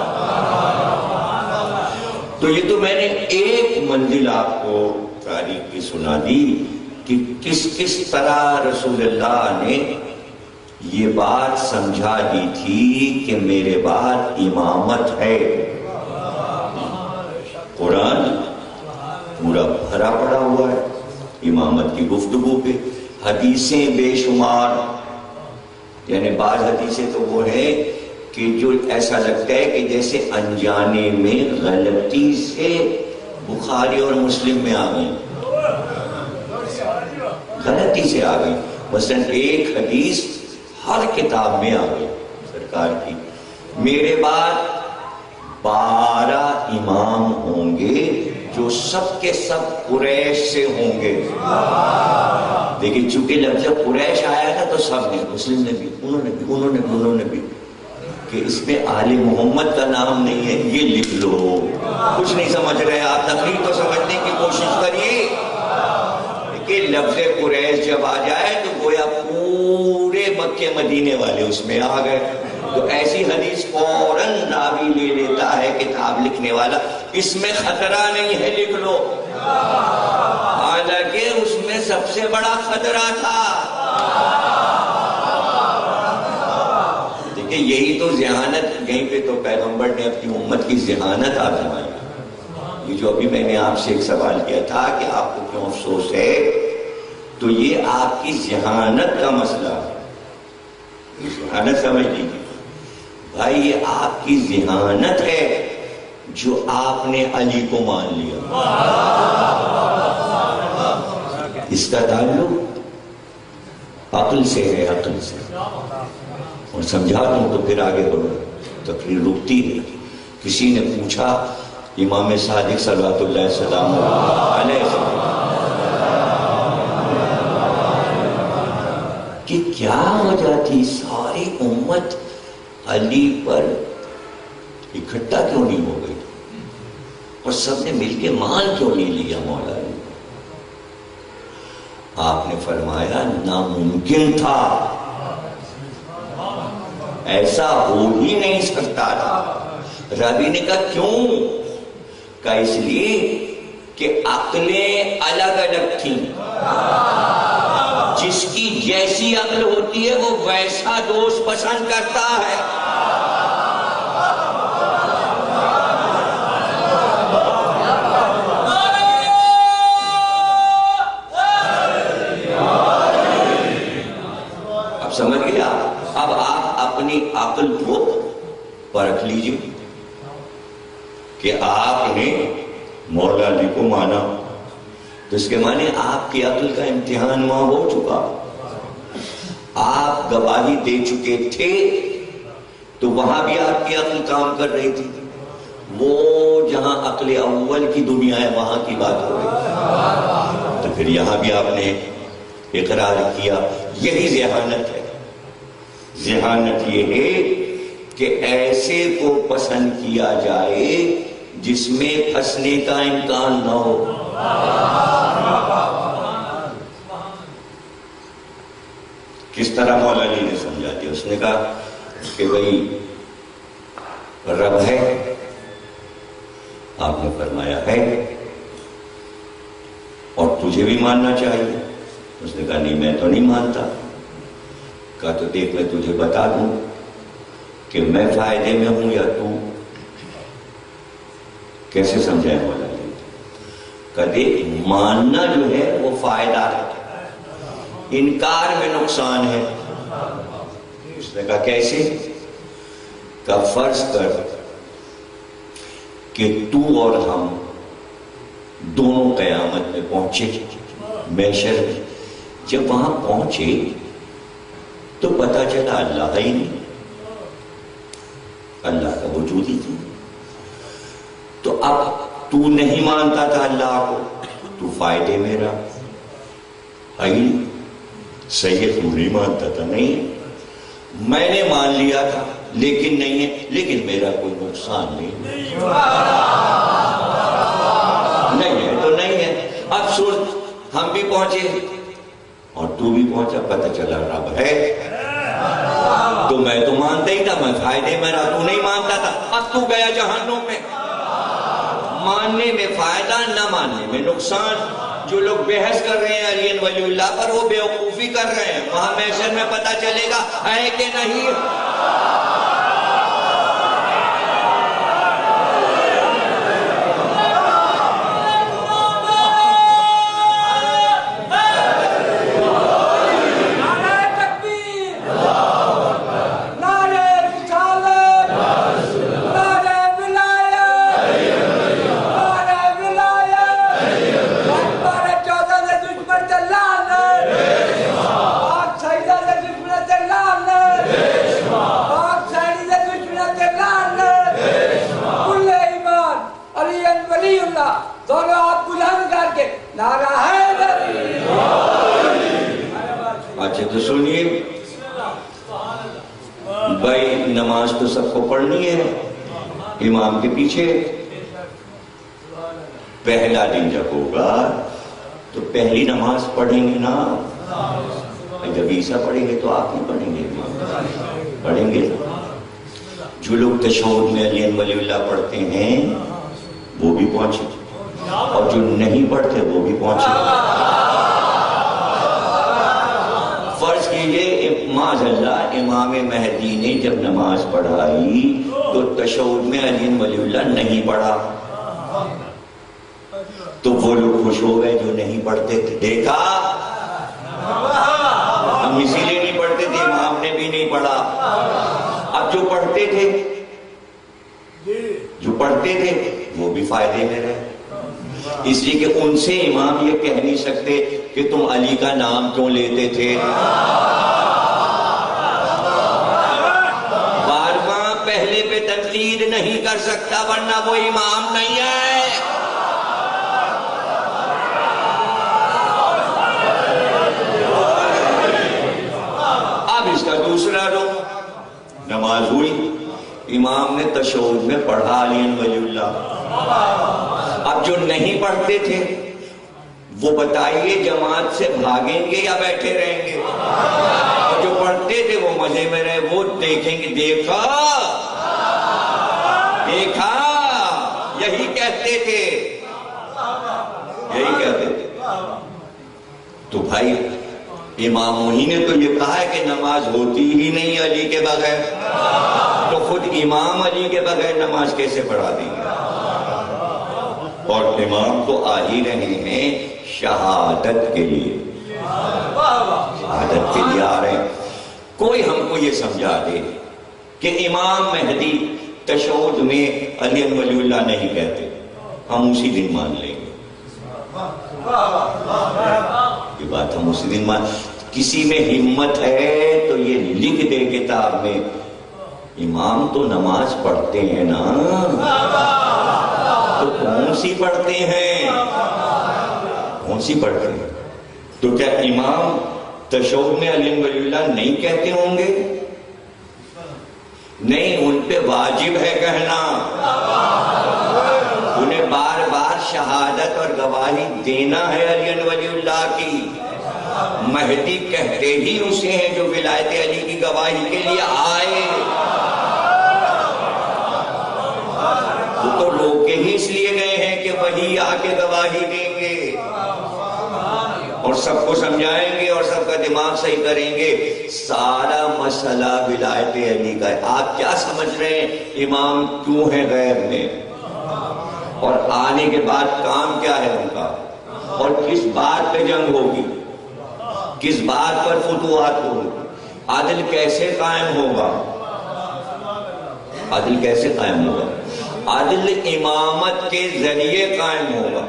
تو یہ تو میں نے ایک منزل آپ کو تاریخ کی سنا دی کہ کس کس طرح رسول اللہ نے یہ بات سمجھا دی تھی کہ میرے بعد امامت ہے. قرآن پورا بھرا پڑا ہوا ہے امامت کی گفتگو پہ. حدیثیں بے شمار, یعنی بعض حدیثیں تو وہ ہیں کہ جو ایسا لگتا ہے کہ جیسے انجانے میں غلطی سے بخاری اور مسلم میں آ گئی, غلطی سے آ گئی. مثلا ایک حدیث ہر کتاب میں آ گئی سرکار کی, میرے بعد 12 امام ہوں گے جو سب کے سب قریش سے ہوں گے. لیکن چونکہ لفظ قریش آیا تھا تو سب نے, مسلم نے بھی, انہوں نے بھی کہ اس میں آل محمد کا نام نہیں ہے, یہ لکھ لو. کچھ نہیں سمجھ رہے آپ, تقریر تو سمجھنے کی کوشش کریے کہ لفظ قریش جب آ جائے تو گویا پورے مکے مدینے والے اس میں آ گئے. تو ایسی حدیث فوراً راوی لے لیتا ہے کتاب لکھنے والا, اس میں خطرہ نہیں ہے, لکھ لو. حالانکہ اس میں سب سے بڑا خطرہ تھا. دیکھیں یہی تو ذہانت, یہیں پہ تو پیغمبر نے اپنی امت کی ذہانت آزمائی. یہ جو ابھی میں نے آپ سے ایک سوال کیا تھا کہ آپ کو کیوں افسوس ہے, تو یہ آپ کی ذہانت کا مسئلہ ہے. ذہانت سمجھ لیجیے بھائی, یہ آپ کی ذہانت ہے جو آپ نے علی کو مان لیا. اس کا تعلق عقل سے ہے, عقل سے. اور سمجھا دوں تو پھر آگے بڑھو, تقریر رکتی ہے. کسی نے پوچھا امام صادق صلوات اللہ السلام علیہ کہ کیا وجہ تھی ساری امت علی پر اکٹھا کیوں نہیں ہو گئی اور سب نے مل کے مال کیوں نہیں لیا مولا علی. آپ نے فرمایا ناممکن تھا, ایسا ہو ہی نہیں سکتا تھا. راوی نے کہا کیوں؟ کہا اس لیے کہ عقلیں الگ الگ تھیں. جس کی جیسی عقل ہوتی ہے وہ ویسا دوست پسند کرتا ہے. علی کو مانا تو اس کے معنی آپ کی عقل کا امتحان وہاں ہو چکا، آپ گواہی دے چکے تھے تو وہاں بھی آپ کی عقل کام کر رہی تھی، وہ جہاں عقل اول کی دنیا ہے وہاں کی بات ہو رہی، تو پھر یہاں بھی آپ نے اقرار کیا۔ یہی ذہانت ہے۔ ذہانت یہ ہے کہ ایسے کو پسند کیا جائے جس میں پھنسنے کا امکان نہ ہو۔ کس طرح مولا علی نے سمجھا دیا؟ اس نے کہا کہ بھئی رب ہے، آپ نے فرمایا ہے، اور تجھے بھی ماننا چاہیے۔ اس نے کہا نہیں میں تو نہیں مانتا۔ کہا تو دیکھ میں تجھے بتا دوں کہ میں فائدے میں ہوں یا تو۔ کیسے سمجھائے مولا علی؟ کہا دیکھ ماننا جو ہے وہ فائدہ ہے، انکار میں نقصان ہے۔ اس نے کہا کیسے؟ کہا فرض کر کہ تو اور ہم دونوں قیامت میں پہنچے محشر میں، جب وہاں پہنچے تو پتہ چلا اللہ ہی نہیں، اللہ کا وجود ہی نہیں۔ تو اب تو نہیں مانتا تھا اللہ کو، تو فائدے میں رہا، صحیح تو نہیں مانتا تھا، نہیں میں نے مان لیا تھا لیکن نہیں ہے، لیکن میرا کوئی نقصان نہیں ہے تو نہیں ہے۔ اب سن ہم بھی پہنچے اور تو بھی پہنچا، پتہ چلا رب ہے، تو میں تو مانتا ہی تھا، میں فائدے میں رہا، تو نہیں مانتا تھا، اب تو گیا جہنم میں۔ ماننے میں فائدہ، نہ ماننے میں نقصان۔ جو لوگ بحث کر رہے ہیں علی ولی اللہ پر وہ بیوقوفی کر رہے ہیں، وہاں محشر میں پتہ چلے گا ہے کہ نہیں۔ اچھا تو سنیے بھائی، نماز تو سب کو پڑھنی ہے امام کے پیچھے۔ پہلا دن جب ہوگا تو پہلی نماز پڑھیں گے نا، جب عیسیٰ پڑھیں گے تو آپ نہیں پڑھیں گے، امام پڑھیں گے۔ جو لوگ تشہد میں علی ولی اللہ پڑھتے ہیں وہ بھی پہنچے، اور جو نہیں پڑھتے وہ بھی پہنچے۔ فرض کیجئے معاذ اللہ امام مہدی نے جب نماز پڑھائی تو تشہد میں علی ولی اللہ نہیں پڑھا، تو وہ لوگ خوش ہو گئے جو نہیں پڑھتے تھے، دیکھا ہم اسی لیے نہیں پڑھتے تھے، امام نے بھی نہیں پڑھا۔ اب جو پڑھتے تھے وہ بھی فائدے میں رہے، اس لیے کہ ان سے امام یہ کہہ نہیں سکتے کہ تم علی کا نام کیوں لیتے تھے۔ بارہواں پہلے پہ تنقید نہیں کر سکتا ورنہ وہ امام نہیں ہے۔ اب اس کا دوسرا رخ، نماز ہوئی، امام نے تشہد میں پڑھا علی ولی اللہ۔ اب جو نہیں پڑھتے تھے وہ بتائیے جماعت سے بھاگیں گے یا بیٹھے رہیں گے؟ اور جو پڑھتے تھے وہ مزے میں رہے، وہ دیکھیں گے، دیکھا یہی کہتے تھے، یہی کہتے تھے۔ تو بھائی امام وہی نے تو یہ کہا ہے کہ نماز ہوتی ہی نہیں علی کے بغیر، تو خود امام علی کے بغیر نماز کیسے پڑھا دیں گے؟ اور امام تو آ ہی رہے ہیں شہادت کے لیے، شہادت کے لیے آ رہے ہیں۔ کوئی ہم کو یہ سمجھا دے کہ امام مہدی تشہد میں علی ولی اللہ نہیں کہتے، ہم اسی دن مان لیں گے۔ یہ بات ہم اسی دن مان. کسی میں ہمت ہے تو یہ لکھ دے کتاب میں، امام تو نماز پڑھتے ہیں نا، تو کون سی پڑھتے ہیں؟ کون سی پڑھتے ہیں؟ تو کیا امام تشہد میں علی ولی اللہ نہیں کہتے ہوں گے؟ نہیں، ان پہ واجب ہے کہنا. انہیں بار بار شہادت اور گواہی دینا ہے علی ولی اللہ کی. مہدی کہتے ہی اسے ہیں جو ولایت علی کی گواہی کے لیے آئے. وہ تو روکے ہی اس لیے گئے ہیں کہ وہی آ کے گواہی دیں گے اور سب کو سمجھائیں گے اور سب کا دماغ صحیح کریں گے. سارا مسئلہ ولایت علی کا ہے. آپ کیا سمجھ رہے ہیں امام کیوں ہیں غیب میں، اور آنے کے بعد کام کیا ہے ان کا، اور کس بات پہ جنگ ہوگی، کس بات پر فتوحات ہوگی، عدل کیسے قائم ہوگا؟ عدل کیسے قائم ہوگا؟ عدل امامت کے ذریعے قائم ہوگا.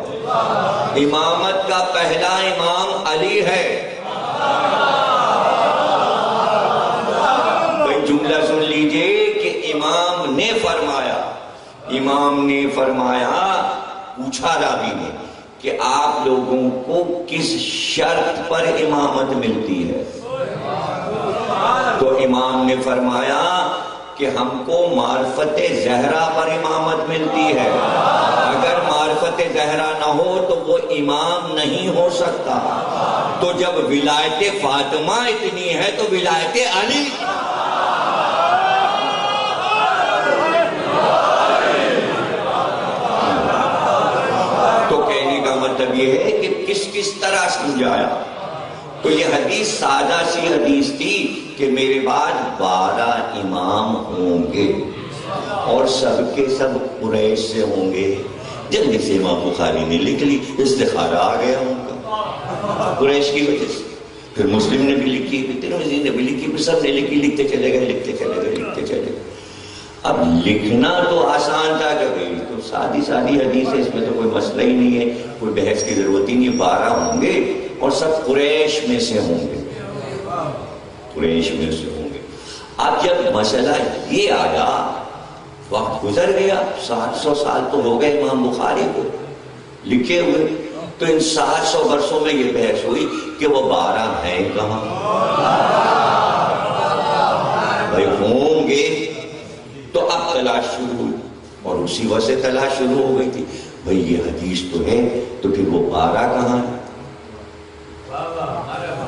امامت کا پہلا امام علی ہے. کوئی جملہ سن لیجئے کہ امام نے فرمایا، پوچھا راوی نے کہ آپ لوگوں کو کس شرط پر امامت ملتی ہے؟ تو امام نے فرمایا کہ ہم کو معرفت زہرا پر امامت ملتی ہے. اگر معرفت زہرا نہ ہو تو وہ امام نہیں ہو سکتا. تو جب ولایت فاطمہ اتنی ہے تو ولایت علی. تو کہنے کا مطلب یہ ہے کہ کس طرح سمجھایا. تو یہ حدیث سادہ سی حدیث تھی کہ میرے بعد 12 امام ہوں گے اور سب کے سب قریش سے ہوں گے. جلدی سے امام بخاری نے لکھ لی، استخارہ آ گیا ان کا قریش کی وجہ سے. پھر مسلم نے بھی لکھی، پھر ترمذی نے بھی لکھی، پھر سب نے لکھی. لکھتے چلے گئے. اب لکھنا تو آسان تھا کہ تو سادی حدیث ہے، اس میں تو کوئی مسئلہ ہی نہیں ہے، کوئی بحث کی ضرورت ہی نہیں. 12 ہوں گے اور سب قریش میں سے ہوں گے. اب جب مسئلہ یہ آیا، وقت گزر گیا، 700 سال تو ہو گئے امام بخاری کو لکھے ہوئے. تو ان 700 برسوں میں یہ بحث ہوئی کہ وہ 12 ہیں کہاں. بھائی ہوں گے تو اب تلاش شروع ہوئی، اور اسی وجہ سے تلاش شروع ہو گئی تھی. بھائی یہ حدیث تو ہے، تو پھر وہ 12 کہاں ہے؟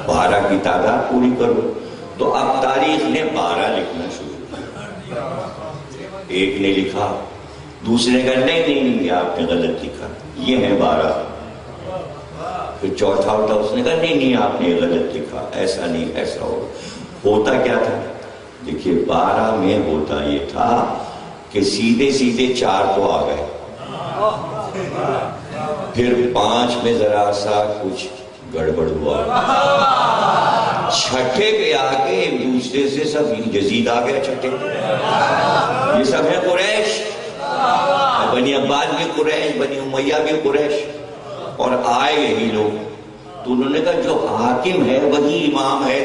12 کی تعداد پوری کرو. تو اب تاریخ نے 12 لکھنا شروع کیا. ایک نے لکھا، دوسرے کا نہیں آپ نے غلط لکھا، یہ ہے 12. پھر چوتھا اٹھا، اس نے کہا نہیں آپ نے غلط لکھا، ایسا نہیں، ایسا ہوتا کیا تھا. دیکھیے 12 میں ہوتا یہ تھا کہ سیدھے 4 تو آ گئے، پھر 5 میں ذرا سا کچھ گڑبڑ ہوا، 6 پہ آگے ایک دوسرے سے سب یزید آ گیا. 6 یہ سب ہے قریش، بنی عباس بھی قریش، بنی امیہ بھی قریش، اور آئے یہی لوگ. تو انہوں نے کہا جو حاکم ہے وہی امام ہے.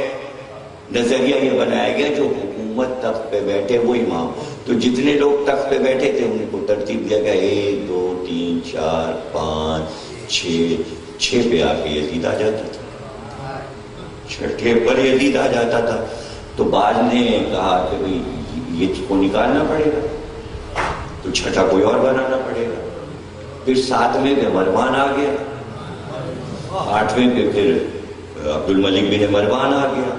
نظریہ یہ بنایا گیا جو حکومت تخت پہ بیٹھے وہ امام. تو جتنے لوگ تخت پہ بیٹھے تھے ان کو ترتیب دیا گیا 1 2 3 4 5 6 پہ آ کے یزید آ جاتا تھا. 6 پر یزید آ جاتا تھا. تو بعد نے کہا کہ بھئی یہ کو نکالنا پڑے گا، تو 6 کوئی اور بنانا پڑے گا. پھر 7ویں پہ مروان آ گیا، 8ویں پہ پھر عبد الملک بن مروان آ گیا.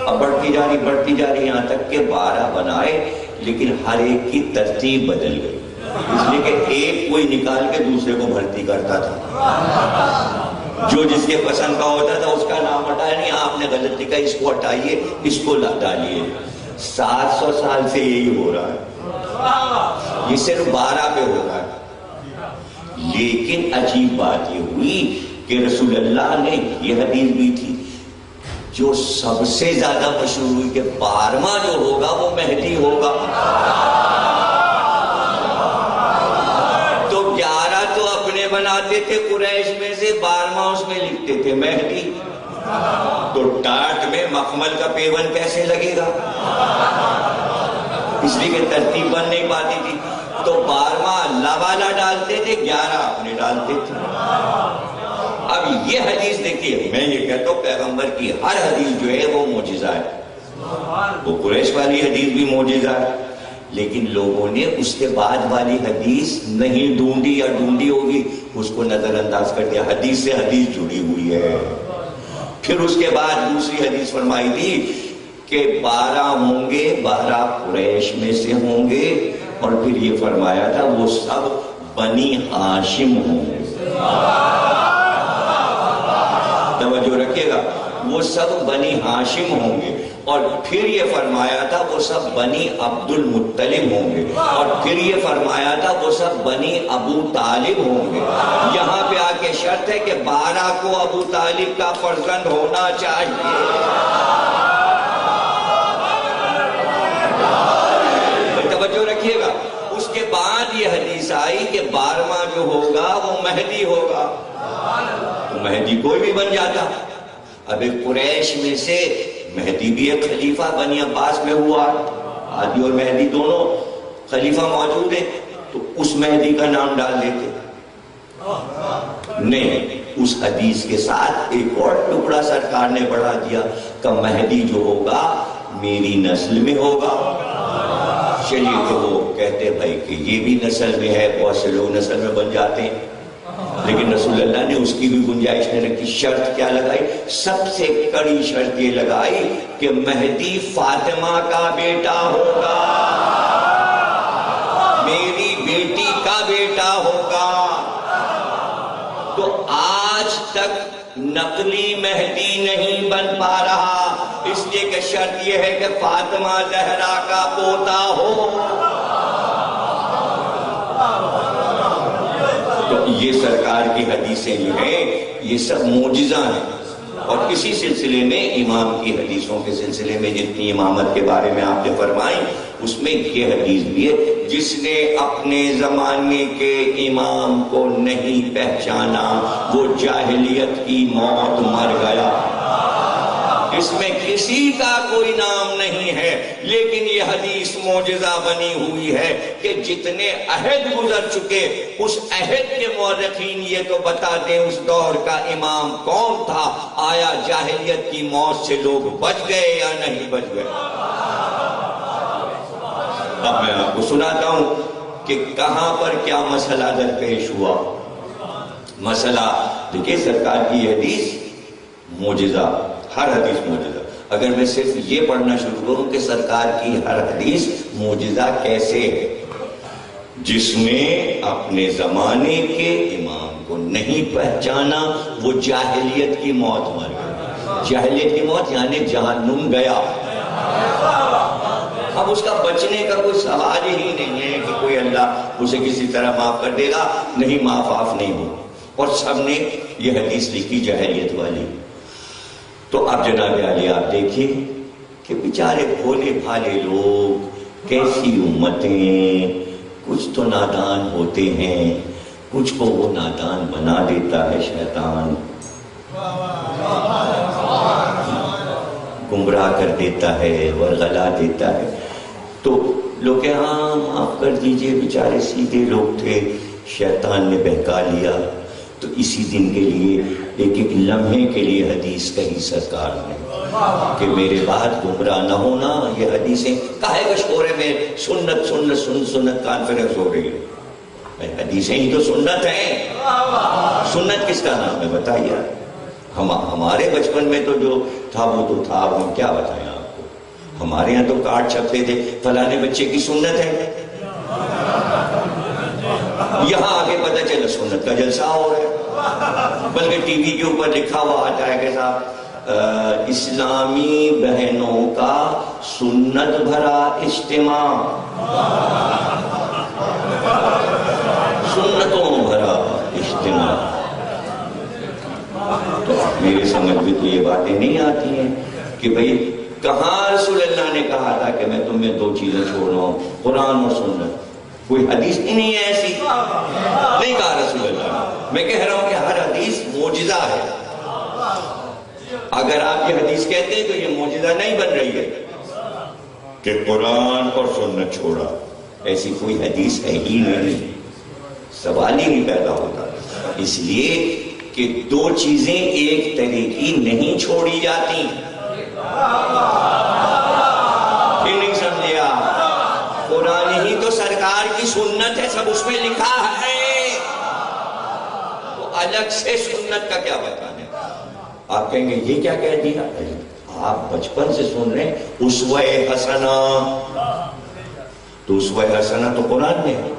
اب بڑھتی جا رہی یہاں تک کہ 12 بنائے، لیکن ہر ایک کی ترتیب بدل گئی، اس لیے کہ ایک کوئی نکال کے دوسرے کو بھرتی کرتا تھا. جو جس کے پسند کا ہوتا تھا اس کا نام ہٹایا، نہیں آپ نے غلط لکھا، اس کو ہٹائیے، اس کو ڈالیے. 700 سال سے یہی ہو رہا ہے، یہ صرف 12 پہ ہو رہا ہے. لیکن عجیب بات یہ ہوئی کہ رسول اللہ نے یہ حدیث بھی تھی جو سب سے زیادہ مشہور ہوئی کہ 12واں جو ہوگا وہ مہدی ہوگا. تو 11 تو اپنے بناتے تھے قریش میں سے، 12واں اس میں لکھتے تھے مہدی، تو ٹاٹ میں مخمل کا پیون کیسے لگے گا؟ اس لیے کہ ترتیب بن نہیں پاتی تھی، تو 12واں اللہ والا ڈالتے تھے، 11 اپنے ڈالتے تھے۔ اب یہ حدیث دیکھیے، میں یہ کہتا ہوں پیغمبر کی ہر حدیث جو ہے وہ معجزہ ہے، وہ قریش والی حدیث بھی معجزہ ہے، لیکن لوگوں نے اس کے بعد والی حدیث نہیں ڈھونڈی، یا ڈھونڈی ہوگی اس کو نظر انداز کر دیا۔ حدیث سے حدیث جڑی ہوئی ہے۔ پھر اس کے بعد دوسری حدیث فرمائی تھی کہ 12 ہوں گے، 12 قریش میں سے ہوں گے، اور پھر یہ فرمایا تھا وہ سب بنی ہاشم ہوں گے۔ توجہ رکھیے گا، وہ سب بنی ہاشم ہوں گے، اور پھر یہ فرمایا تھا وہ سب بنی عبد المطلب ہوں گے، اور پھر یہ فرمایا تھا وہ سب بنی ابو طالب ہوں گے۔ یہاں پہ آ کے شرط ہے کہ 12 کو ابو طالب کا فرزند ہونا چاہیے۔ توجہ رکھیے گا، اس کے بعد یہ حدیث آئی کہ 12واں جو ہوگا وہ مہدی ہوگا، تو مہدی کوئی بھی بن جاتا۔ اب ایک قریش میں سے مہدی بھی ایک خلیفہ بنی عباس میں ہوا، ہادی اور مہدی دونوں خلیفہ موجود ہیں، تو اس مہدی کا نام ڈال دیتے۔ نہیں، اس حدیث کے ساتھ ایک اور ٹکڑا سرکار نے بڑھا دیا کہ مہدی جو ہوگا میری نسل میں ہوگا۔ چلیے، تو وہ کہتے بھائی کہ یہ بھی نسل میں ہے، بہت سے لوگ نسل میں بن جاتے ہیں، لیکن رسول اللہ نے اس کی بھی گنجائش نے رکھی۔ شرط کیا لگائی؟ سب سے کڑی شرط یہ لگائی کہ مہدی فاطمہ کا بیٹا ہوگا، میری بیٹی کا بیٹا ہوگا۔ تو آج تک نقلی مہدی نہیں بن پا رہا، اس لیے کہ شرط یہ ہے کہ فاطمہ زہرا کا پوتا ہو۔ تو یہ سرکار کی حدیثیں جو ہیں یہ سب معجزہ ہیں، اور اسی سلسلے میں امام کی حدیثوں کے سلسلے میں جتنی امامت کے بارے میں آپ نے فرمائی، اس میں یہ حدیث بھی ہے، جس نے اپنے زمانے کے امام کو نہیں پہچانا وہ جاہلیت کی موت مر گیا۔ اس میں کسی کا کوئی نام نہیں ہے، لیکن یہ حدیث معجزہ بنی ہوئی ہے کہ جتنے عہد گزر چکے، اس عہد کے مورخین یہ تو بتا دیں اس دور کا امام کون تھا، آیا جاہلیت کی موت سے لوگ بچ گئے یا نہیں بچ گئے۔ اب میں آپ کو سناتا ہوں کہ کہاں پر کیا مسئلہ درپیش ہوا۔ مسئلہ دیکھیں، سرکار کی حدیث معجزہ، ہر حدیث معجزہ۔ اگر میں صرف یہ پڑھنا شروع کروں کہ سرکار کی ہر حدیث معجزہ کیسے ہے، جس نے اپنے زمانے کے امام کو نہیں پہچانا وہ جاہلیت کی موت مر گیا۔ جاہلیت کی موت یعنی جہنم گیا۔ اب اس کا بچنے کا کوئی سوال ہی نہیں ہے کہ کوئی اللہ اسے کسی طرح معاف کر دے گا، نہیں، معاف نہیں ہو۔ اور سب نے یہ حدیث لکھی جاہلیت والی۔ تو اب جناب عالی آپ دیکھیں کہ بیچارے بھولے بھالے لوگ، کیسی امتیں، کچھ تو نادان ہوتے ہیں، کچھ کو وہ نادان بنا دیتا ہے شیطان، گمراہ کر دیتا ہے، ورغلا دیتا ہے۔ تو لوگ کہ ہاں معاف کر دیجئے، بیچارے سیدھے لوگ تھے، شیطان نے بہکا لیا۔ تو اسی دن کے لیے ایک ایک لمحے کے لیے حدیث کہی سرکار نے کہ میرے بعد گمراہ نہ ہونا۔ یہ حدیثیں کاہے گشکورے میں سنت سنت سنت سنت کانفرنس ہو رہی ہے، حدیثیں ہی تو سنت ہیں۔ سنت کس کا نام ہے بتائیے؟ ہمارے بچپن میں تو جو تھا وہ تو تھا، ہم کیا بتائیں آپ کو۔ ہمارے یہاں تو کارڈ چھپتے تھے فلانے بچے کی سنت ہے، یہاں آگے پتہ چلا سنت کا جلسہ ہو رہا ہے، بلکہ ٹی وی کے اوپر لکھا ہوا آتا ہے کہ صاحب اسلامی بہنوں کا سنت بھرا اجتماع، سنتوں بھرا اجتماع۔ تو میرے سمجھ میں تو یہ باتیں نہیں آتی ہیں کہ بھئی کہاں رسول اللہ نے کہا تھا کہ میں تمہیں دو چیزیں چھوڑ رہا ہوں، قرآن اور سنت۔ کوئی حدیث ہی نہیں ہے ایسی، نہیں کہا رسول اللہ۔ میں کہہ رہا ہوں کہ ہر حدیث معجزہ ہے. اگر آپ یہ حدیث کہتے ہیں تو یہ معجزہ نہیں بن رہی ہے کہ قرآن اور سنت چھوڑا. ایسی کوئی حدیث ہے ہی نہیں، سوال ہی نہیں پیدا ہوتا. اس لیے کہ دو چیزیں ایک طرح کی نہیں چھوڑی جاتی. کہ نہیں سمجھے آپ؟ قرآن ہی تو سرکار کی سنت ہے، سب اس میں لکھا ہے، تو الگ سے سنت کا کیا بتانا ہے؟ آپ کہیں گے یہ کیا کہہ دیا؟ آپ بچپن سے سن رہے ہیں اسوہ حسنہ، تو اسوہ حسنہ تو قرآن میں ہے.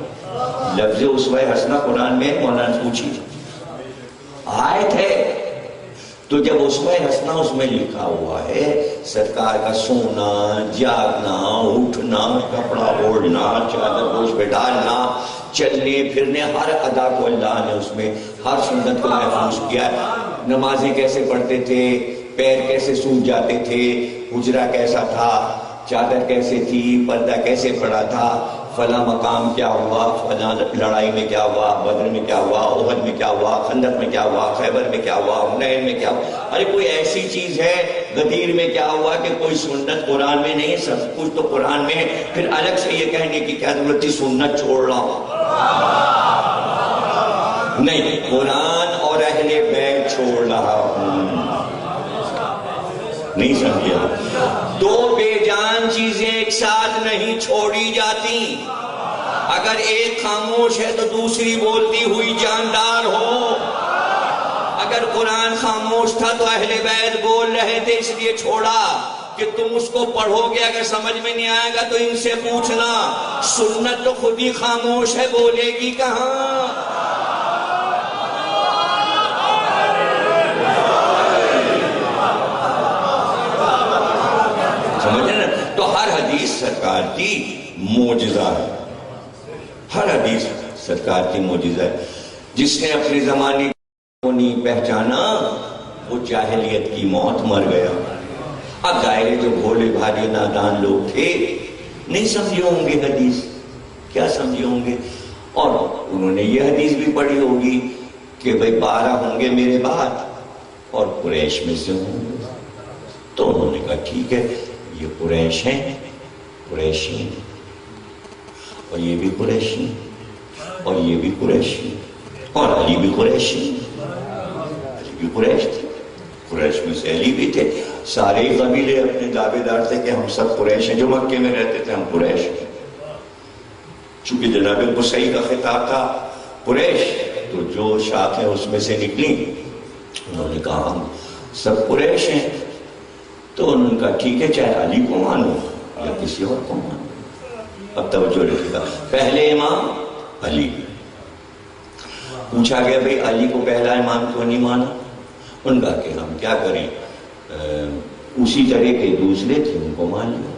لفظ اسوہ حسنہ قرآن میں مولانا پوچھی آیت ہے. تو جب اسوہ حسنہ اس میں لکھا ہوا ہے، سرکار کا سونا، جاگنا، اٹھنا، کپڑا اوڑھنا، چادر گوش پہ ڈالنا، چلنے پھرنے، ہر ادا کو اللہ نے اس میں ہر سنت کو محفوظ کیا ہے. نمازیں کیسے پڑھتے تھے، پیر کیسے سوکھ جاتے تھے، حجرہ کیسا تھا، چادر کیسے تھی، پردہ کیسے پڑا تھا، فلاں مقام کیا ہوا، فلاں لڑائی میں کیا ہوا، بدر میں کیا ہوا، احد میں کیا ہوا، خندق میں کیا ہوا، خیبر میں کیا ہوا، حنین میں کیا ہوا. ارے کوئی ایسی چیز ہے غدیر میں کیا ہوا کہ کوئی سنت قرآن میں نہیں؟ سب کچھ تو قرآن میں ہے. پھر الگ سے یہ کہنے کی کیا ضرورت تھی سنت چھوڑ رہا ہوں؟ نہیں، قرآن اور اہل بیت چھوڑ رہا ہوں. نہیں سمجھا؟ دو بے جان چیزیں ایک ساتھ نہیں چھوڑی جاتی. اگر ایک خاموش ہے تو دوسری بولتی ہوئی جاندار ہو. اگر قرآن خاموش تھا تو اہل بیت بول رہے تھے، اس لیے چھوڑا کہ تم اس کو پڑھو گے، اگر سمجھ میں نہیں آئے گا تو ان سے پوچھنا. سنت تو خود ہی خاموش ہے، بولے گی کہاں؟ سمجھے نا؟ تو ہر حدیث سرکار کی معجزہ ہے. ہر حدیث سرکار کی معجزہ ہے. جس نے اپنے زمانے کو نہیں پہچانا وہ جاہلیت کی موت مر گیا. اب ظاہر جو بھولے بھالے نادان لوگ تھے نہیں سمجھے ہوں گے حدیث، کیا سمجھے ہوں گے؟ اور انہوں نے یہ حدیث بھی پڑھی ہوگی کہ بھئی 12 ہوں گے میرے بعد اور قریش میں سے ہوں گے. تو انہوں نے کہا ٹھیک ہے، یہ قریش ہیں، قریشی، اور یہ بھی قریشی، اور یہ بھی قریشی، اور علی بھی قریشی. علی بھی قریش تھے، قریش میں سے علی بھی تھے. سارے قبیلے اپنے دعوے دار تھے کہ ہم سب قریش ہیں. جو مکے میں رہتے تھے ہم قریش ہیں. چونکہ جناب قصی کا خطاب تھا قریش، تو جو شاخیں اس میں سے نکلی انہوں نے کہا ہم سب قریش ہیں. تو انہوں نے کہا ٹھیک ہے، چاہے علی کو مانو یا کسی اور کو مانو. اب توجہ رکھیے گا، پہلے امام علی. پوچھا گیا بھئی علی کو پہلا امام کیوں نہیں مانا؟ ان کا کہ ہم کیا کریں، اسی طرح کے دوسرے تھے ان کو مان لیا،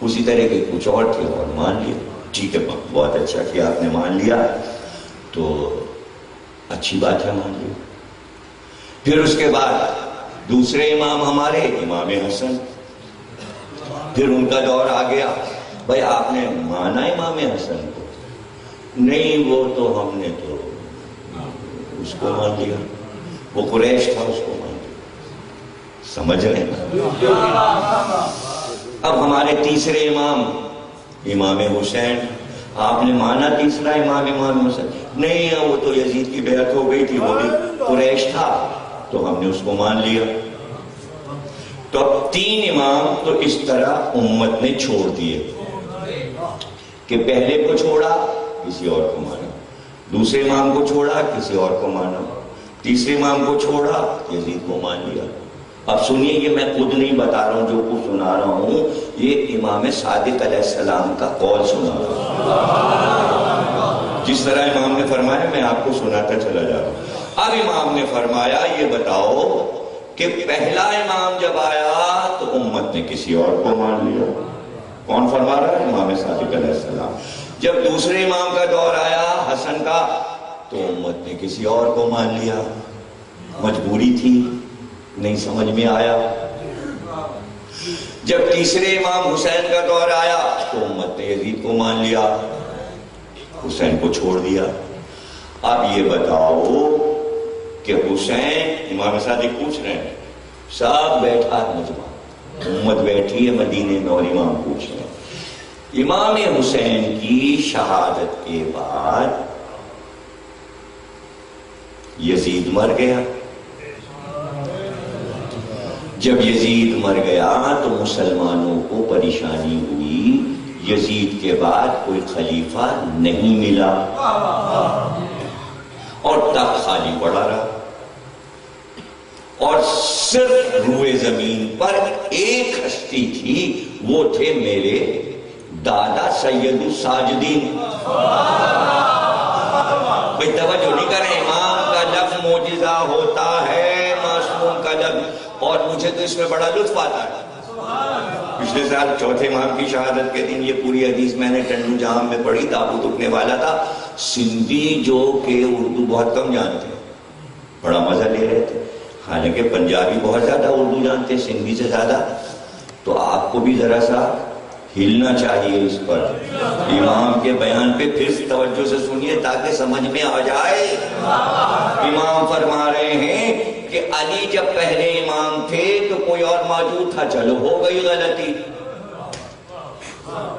اسی طرح کے کچھ اور تھے اور مان لیا. ٹھیک ہے، بہت اچھا کہ آپ نے مان لیا، تو اچھی بات ہے، مان لیا. پھر اس کے بعد دوسرے امام ہمارے امام حسن. پھر ان کا دور آ گیا، بھائی آپ نے مانا امام حسن کو؟ نہیں، وہ تو ہم نے تو اس کو مان لیا، وہ قریش تھا، اس کو مان لیا. سمجھ رہے ہیں؟ اب ہمارے تیسرے امام امام حسین، آپ نے مانا تیسرا امام حسین؟ نہیں، وہ تو یزید کی بیعت ہو گئی تھی، وہ بھی قریش تھا، تو ہم نے اس کو مان لیا. تو اب 3 امام تو اس طرح امت نے چھوڑ دیے کہ پہلے کو چھوڑا کسی اور کو مانا، دوسرے امام کو چھوڑا کسی اور کو مانا، تیسرے امام کو چھوڑا یزید کو مان لیا. اب سنیے، یہ میں خود نہیں بتا رہا ہوں، جو کچھ سنا رہا ہوں یہ امام صادق علیہ السلام کا قول سنا رہا ہوں. جس طرح امام نے فرمایا میں آپ کو سناتا چلا جا رہا ہوں. اب امام نے فرمایا یہ بتاؤ کہ پہلا امام جب آیا تو امت نے کسی اور کو مان لیا. کون فرما رہا ہے؟ امام صادق علیہ السلام. جب دوسرے امام کا دور آیا حسن کا تو امت نے کسی اور کو مان لیا. مجبوری تھی، نہیں سمجھ میں آیا. جب تیسرے امام حسین کا دور آیا تو امت نے یزید کو مان لیا، حسین کو چھوڑ دیا. اب یہ بتاؤ کہ حسین، امام صادق پوچھ رہے ہیں، سب بیٹھا مجمع، امت بیٹھی ہے مدینے میں اور امام پوچھ رہے ہیں، امام حسین کی شہادت کے بعد یزید مر گیا۔ جب یزید مر گیا تو مسلمانوں کو پریشانی ہوئی، یزید کے بعد کوئی خلیفہ نہیں ملا اور تخت خالی پڑا رہا، اور صرف روئے زمین پر ایک ہستی تھی، وہ تھے میرے دادا سید الساجدین۔ بھئی توجہ نہیں کریں، امام کا لفظ معجزہ ہوتا ہے، معصوم کا لفظ، اور مجھے تو اس میں بڑا لطف آتا ہے۔ پچھلے سال چوتھے امام کی شہادت کے دن یہ پوری حدیث میں نے ٹنڈو جام میں پڑھی، تابوت اٹھنے والا تھا، سندھی جو کہ اردو بہت کم جانتے ہیں بڑا مزہ لے رہے تھے، حالانکہ پنجابی بہت زیادہ اردو جانتے ہیں سندھی سے زیادہ، تو آپ کو بھی ذرا سا ہلنا چاہیے اس پر، امام کے بیان پہ پھر توجہ سے سنیے تاکہ سمجھ میں آ جائے۔ امام فرما رہے ہیں کہ علی جب پہلے امام تھے تو کوئی اور موجود تھا، چلو ہو گئی غلطی،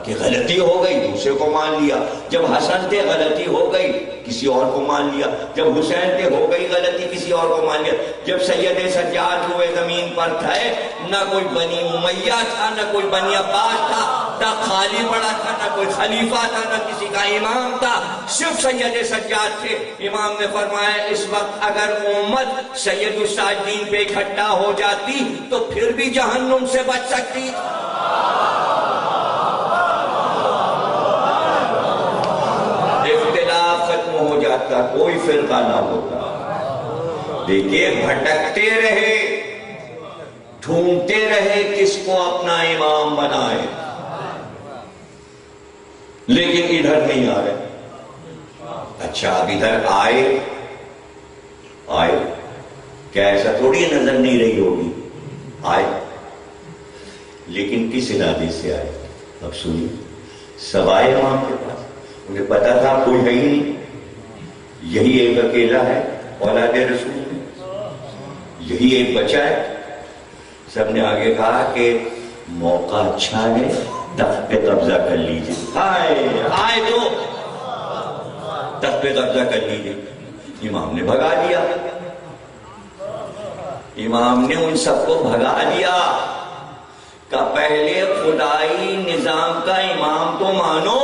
کہ غلطی ہو گئی دوسرے کو مان لیا، جب حسن تھے غلطی ہو گئی کسی اور کو مان لیا، جب حسین تھے ہو گئی غلطی کسی اور کو مان لیا، جب سید سجاد ہوئے زمین پر تھے نہ کوئی بنی امیہ تھا نہ کوئی بنی عباس تھا، نہ خالی پڑا تھا نہ کوئی خلیفہ تھا نہ کسی کا امام تھا، صرف سید سجاد تھے۔ امام نے فرمایا اس وقت اگر امت سید الساجدین پہ اکٹھا ہو جاتی تو پھر بھی جہنم سے بچ سکتی، کوئی فرقہ نہ ہوتا۔ دیکھیے بھٹکتے رہے، ڈھونڈتے رہے کس کو اپنا امام بنائے، لیکن ادھر نہیں آ رہے۔ اچھا اب ادھر آئے کیا ایسا تھوڑی نظر نہیں رہی ہوگی، آئے، لیکن کس ارادے سے آئے؟ اب سنیے، سوائے امام کے پاس انہیں پتا تھا کوئی ہے ہی نہیں، یہی ایک اکیلا ہے اولاد رسول میں، یہی ایک بچہ ہے۔ سب نے آگے کہا کہ موقع اچھا ہے، تخت پہ قبضہ کر لیجئے، آئے تو تخت پہ قبضہ کر لیجئے۔ امام نے بھگا دیا، امام نے ان سب کو بھگا دیا کہ پہلے خدائی نظام کا امام تو مانو،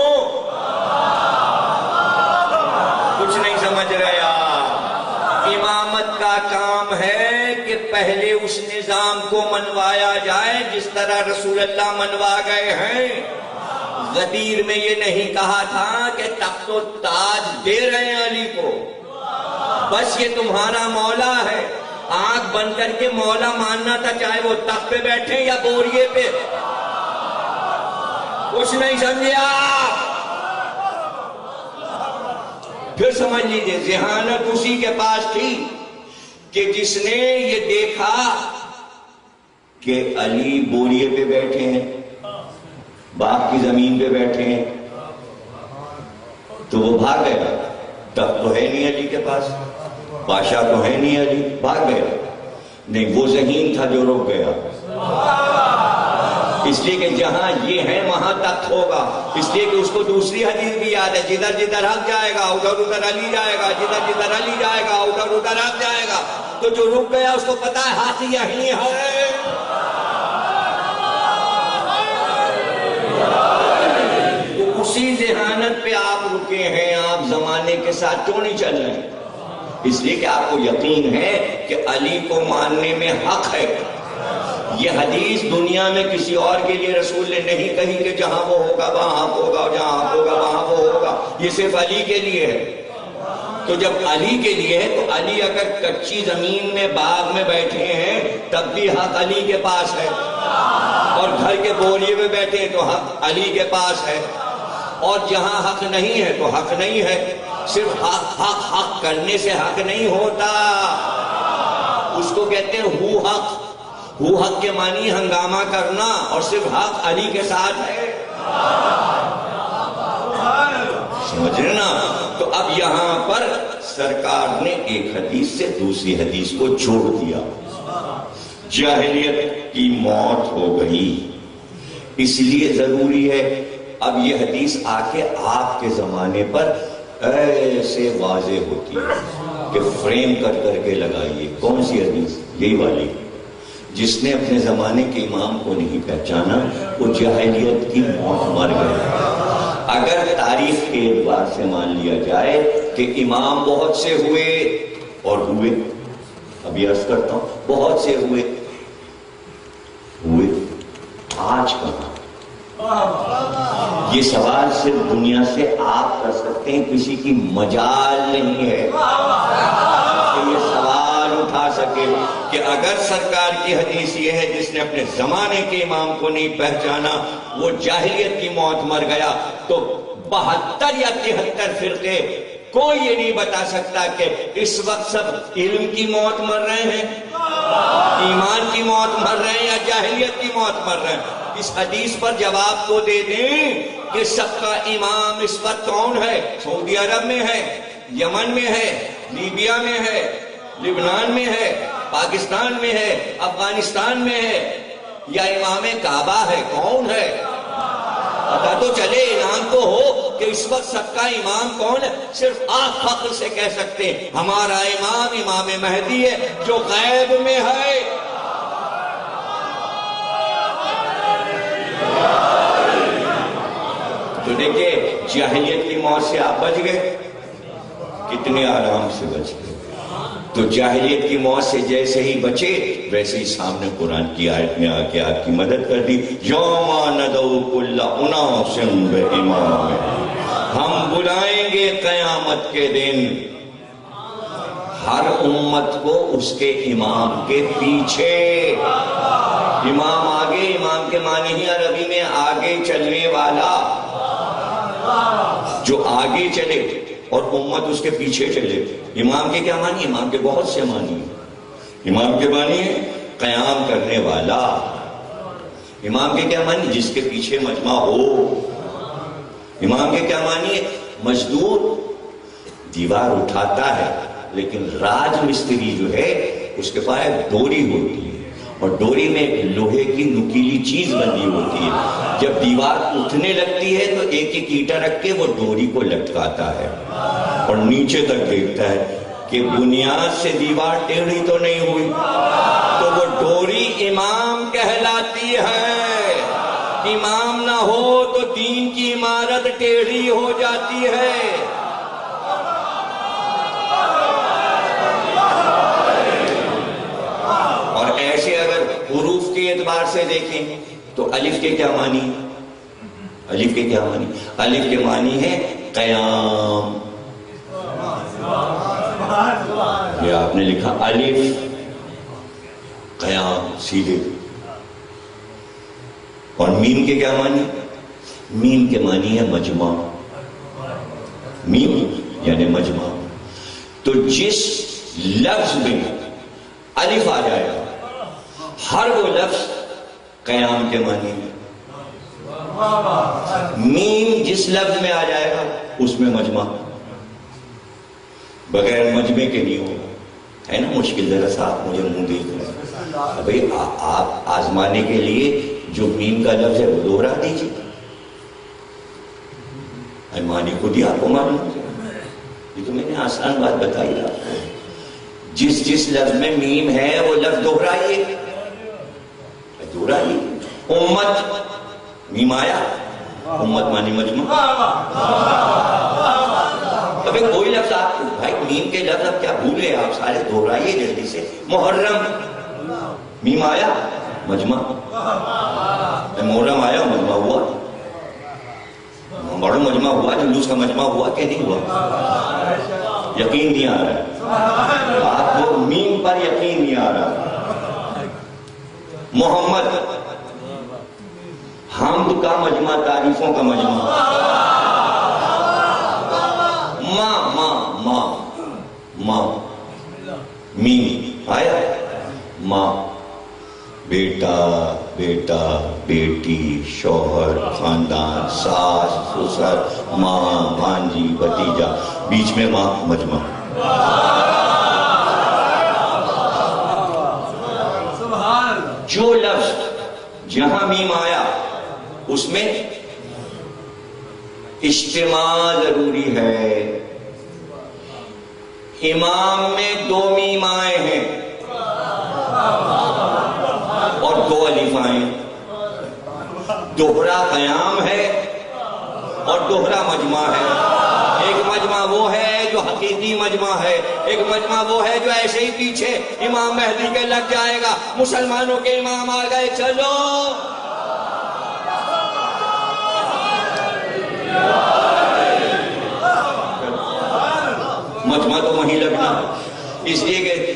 کچھ نہیں سمجھ رہے آپ۔ امامت کا کام ہے کہ پہلے اس نظام کو منوایا جائے جس طرح رسول اللہ منوا گئے ہیں۔ غدیر میں یہ نہیں کہا تھا کہ تخت و تاج دے رہے ہیں علی کو، بس یہ تمہارا مولا ہے، آنکھ بند کر کے مولا ماننا تھا، چاہے وہ تخت پہ بیٹھے یا بوریے پہ۔ کچھ نہیں سمجھے آپ؟ پھر سمجھ لیجئے ذہانت اسی کے پاس تھی کہ جس نے یہ دیکھا کہ علی بوریے پہ بیٹھے ہیں، باغ کی زمین پہ بیٹھے ہیں، تو وہ بھاگ گیا۔ تخت تو ہے نہیں علی کے پاس، بادشاہ تو ہے نہیں علی، بھاگ گیا۔ نہیں، وہ ذہین تھا جو رک گیا، اس لیے کہ جہاں یہ ہے وہاں تخت ہوگا، اس لیے کہ اس کو دوسری حدیث بھی یاد ہے، جدھر جدھر حق جائے گا ادھر ادھر علی جائے گا، جدھر جدھر علی جائے گا ادھر ادھر حق جائے گا۔ تو جو رک گیا اس کو پتا ہے حق یہی ہے۔ تو اسی ذہانت پہ آپ رکے ہیں، آپ زمانے کے ساتھ کیوں نہیں چل رہے ہیں؟ اس لیے کہ آپ کو یقین ہے کہ علی کو ماننے میں حق ہے۔ یہ حدیث دنیا میں کسی اور کے لیے رسول نے نہیں کہی کہ جہاں وہ ہوگا وہاں حق ہوگا، جہاں حق ہوگا وہاں وہ ہوگا، یہ صرف علی کے لیے ہے۔ تو جب علی کے لیے ہے تو علی اگر کچی زمین میں باغ میں بیٹھے ہیں تب بھی حق علی کے پاس ہے، اور گھر کے بوریے میں بیٹھے ہیں تو حق علی کے پاس ہے، اور جہاں حق نہیں ہے تو حق نہیں ہے۔ صرف حق کرنے سے حق نہیں ہوتا، اس کو کہتے ہیں ہو حق کے معنی ہنگامہ کرنا، اور صرف حق علی کے ساتھ ہے۔ سمجھ رہے نا؟ تو اب یہاں پر سرکار نے ایک حدیث سے دوسری حدیث کو جوڑ دیا. جاہلیت کی موت ہو گئی، اس لیے ضروری ہے اب یہ حدیث آ کے آپ کے زمانے پر ایسے واضح ہوتی ہے کہ فریم کر کر کے لگائیے. کون سی حدیث؟ یہی والی. جس نے اپنے زمانے کے امام کو نہیں پہچانا وہ جاہلیت کی موت مر گیا. اگر تاریخ کے اعتبار سے مان لیا جائے کہ امام بہت سے ہوئے اور ہوئے، ابھی عرض کرتا ہوں بہت سے ہوئے، آج کہاں؟ یہ سوال صرف دنیا سے آپ کر سکتے ہیں، کسی کی مجال نہیں ہے کہ یہ سوال اٹھا سکے کہ اگر سرکار کی حدیث یہ ہے جس نے اپنے زمانے کے امام کو نہیں پہچانا وہ جاہلیت کی موت مر گیا، تو 72 یا 73 فرقے کوئی یہ نہیں بتا سکتا کہ اس وقت سب علم کی موت مر رہے ہیں، ایمان کی موت مر رہے ہیں، یا جاہلیت کی موت مر رہے ہیں. اس حدیث پر جواب تو دے دیں کہ سب کا امام اس وقت کون ہے؟ سعودی عرب میں ہے، یمن میں ہے، لیبیا میں ہے، لبنان میں ہے، پاکستان میں ہے، افغانستان میں ہے، یا امام کعبہ ہے؟ کون ہے؟ پتا تو چلے، اعلان تو ہو کہ اس وقت سب کا امام کون ہے. صرف آپ فخر سے کہہ سکتے ہیں ہمارا امام امام مہدی ہے جو غیب میں ہے. تو دیکھیں جاہلیت کی موت سے آپ بچ گئے، کتنے آرام سے بچ گئے. تو جاہلیت کی موت سے جیسے ہی بچے ویسے ہی سامنے قرآن کی آیت میں آ کے آپ کی مدد کر دی. یوم ندعو کل اناس بامامہم، ہم بلائیں گے قیامت کے دن ہر امت کو اس کے امام کے پیچھے. امام آگے، امام کے معنی ہی عربی میں آگے چلنے والا، جو آگے چلے اور امت اس کے پیچھے چلے. امام کے کیا معنی؟ امام کے بہت سے معنی ہیں. امام کے معنی ہے قیام کرنے والا. امام کے کیا معنی؟ جس کے پیچھے مجمع ہو. امام کے کیا معنی ہے؟ مزدور دیوار اٹھاتا ہے لیکن راج مستری جو ہے اس کے پاس ڈوری ہوتی ہے اور ڈوری میں ایک لوہے کی نکیلی چیز بندھی ہوتی ہے. جب دیوار اٹھنے لگتی ہے تو ایک ایک اینٹا رکھ کے وہ ڈوری کو لٹکاتا ہے اور نیچے تک دیکھتا ہے کہ بنیاد سے دیوار ٹیڑھی تو نہیں ہوئی. تو وہ ڈوری امام کہلاتی ہے. امام نہ ہو تو دین کی عمارت ٹیڑھی ہو جاتی ہے. اور ایسے اگر حروف کے اعتبار سے دیکھیں تو الف کے کیا معنی؟ الف کے کیا معنی؟ الف کے معنی ہے قیام. یہ آپ نے لکھا الف قیام سیدھے. اور میم کے کیا معنی؟ میم کے معنی ہے مجمع. میم یعنی مجمع. تو جس لفظ میں الف آ جائے گا ہر وہ لفظ قیام کے معنی ہے. میم جس لفظ میں آ جائے گا اس میں مجمع. بغیر مجمع کے نہیں ہوگا. ہے نا مشکل؟ ذرا سا آپ مجھے منہ دیکھ رہے ہیں بھائی، آپ آزمانے کے لیے جو میم کا لفظ ہے وہ دوہرا دیجیے. معنی خود ہی آپ کو معلوم ہے. یہ تو میں نے آسان بات بتائی آپ کو. جس لفظ میں میم ہے وہ لفظ دوہرائیے. دوہرائیے. امت میم آیا، امت معنی مجمع. ابھی کوئی لفظ آپ بھائی میم کے لفظ اب کیا بھول گئے آپ سارے؟ دوہرائیے جلدی سے. محرم میم آیا مجمع. محرم آیا مجمع ہوا. بڑا مجمع ہوا، جلوس کا مجمع ہوا کہ نہیں ہوا؟ یقین نہیں آ رہا آپ کو، میم پر یقین نہیں آ رہا. محمد حمد کا مجمع، تعریفوں کا مجمع. ماں میم آیا. ماں بیٹا بیٹا بیٹی شوہر خاندان ساس سسر ماں بھانجی بھتیجا بیچ میں ماں مجمع جو لفظ جہاں میم آیا اس میں اجتماع ضروری ہے امام میں 2 میم آئے ہیں اور 2 الف آئے دوہرا قیام ہے اور دوہرا مجمع ہے ایک مجمع وہ ہے جو حقیقی مجمع ہے ایک مجمع وہ ہے جو ایسے ہی پیچھے امام مہدی کے لگ جائے گا مسلمانوں کے امام آ گئے چلو مجمع تو وہیں لگنا اس لیے کہ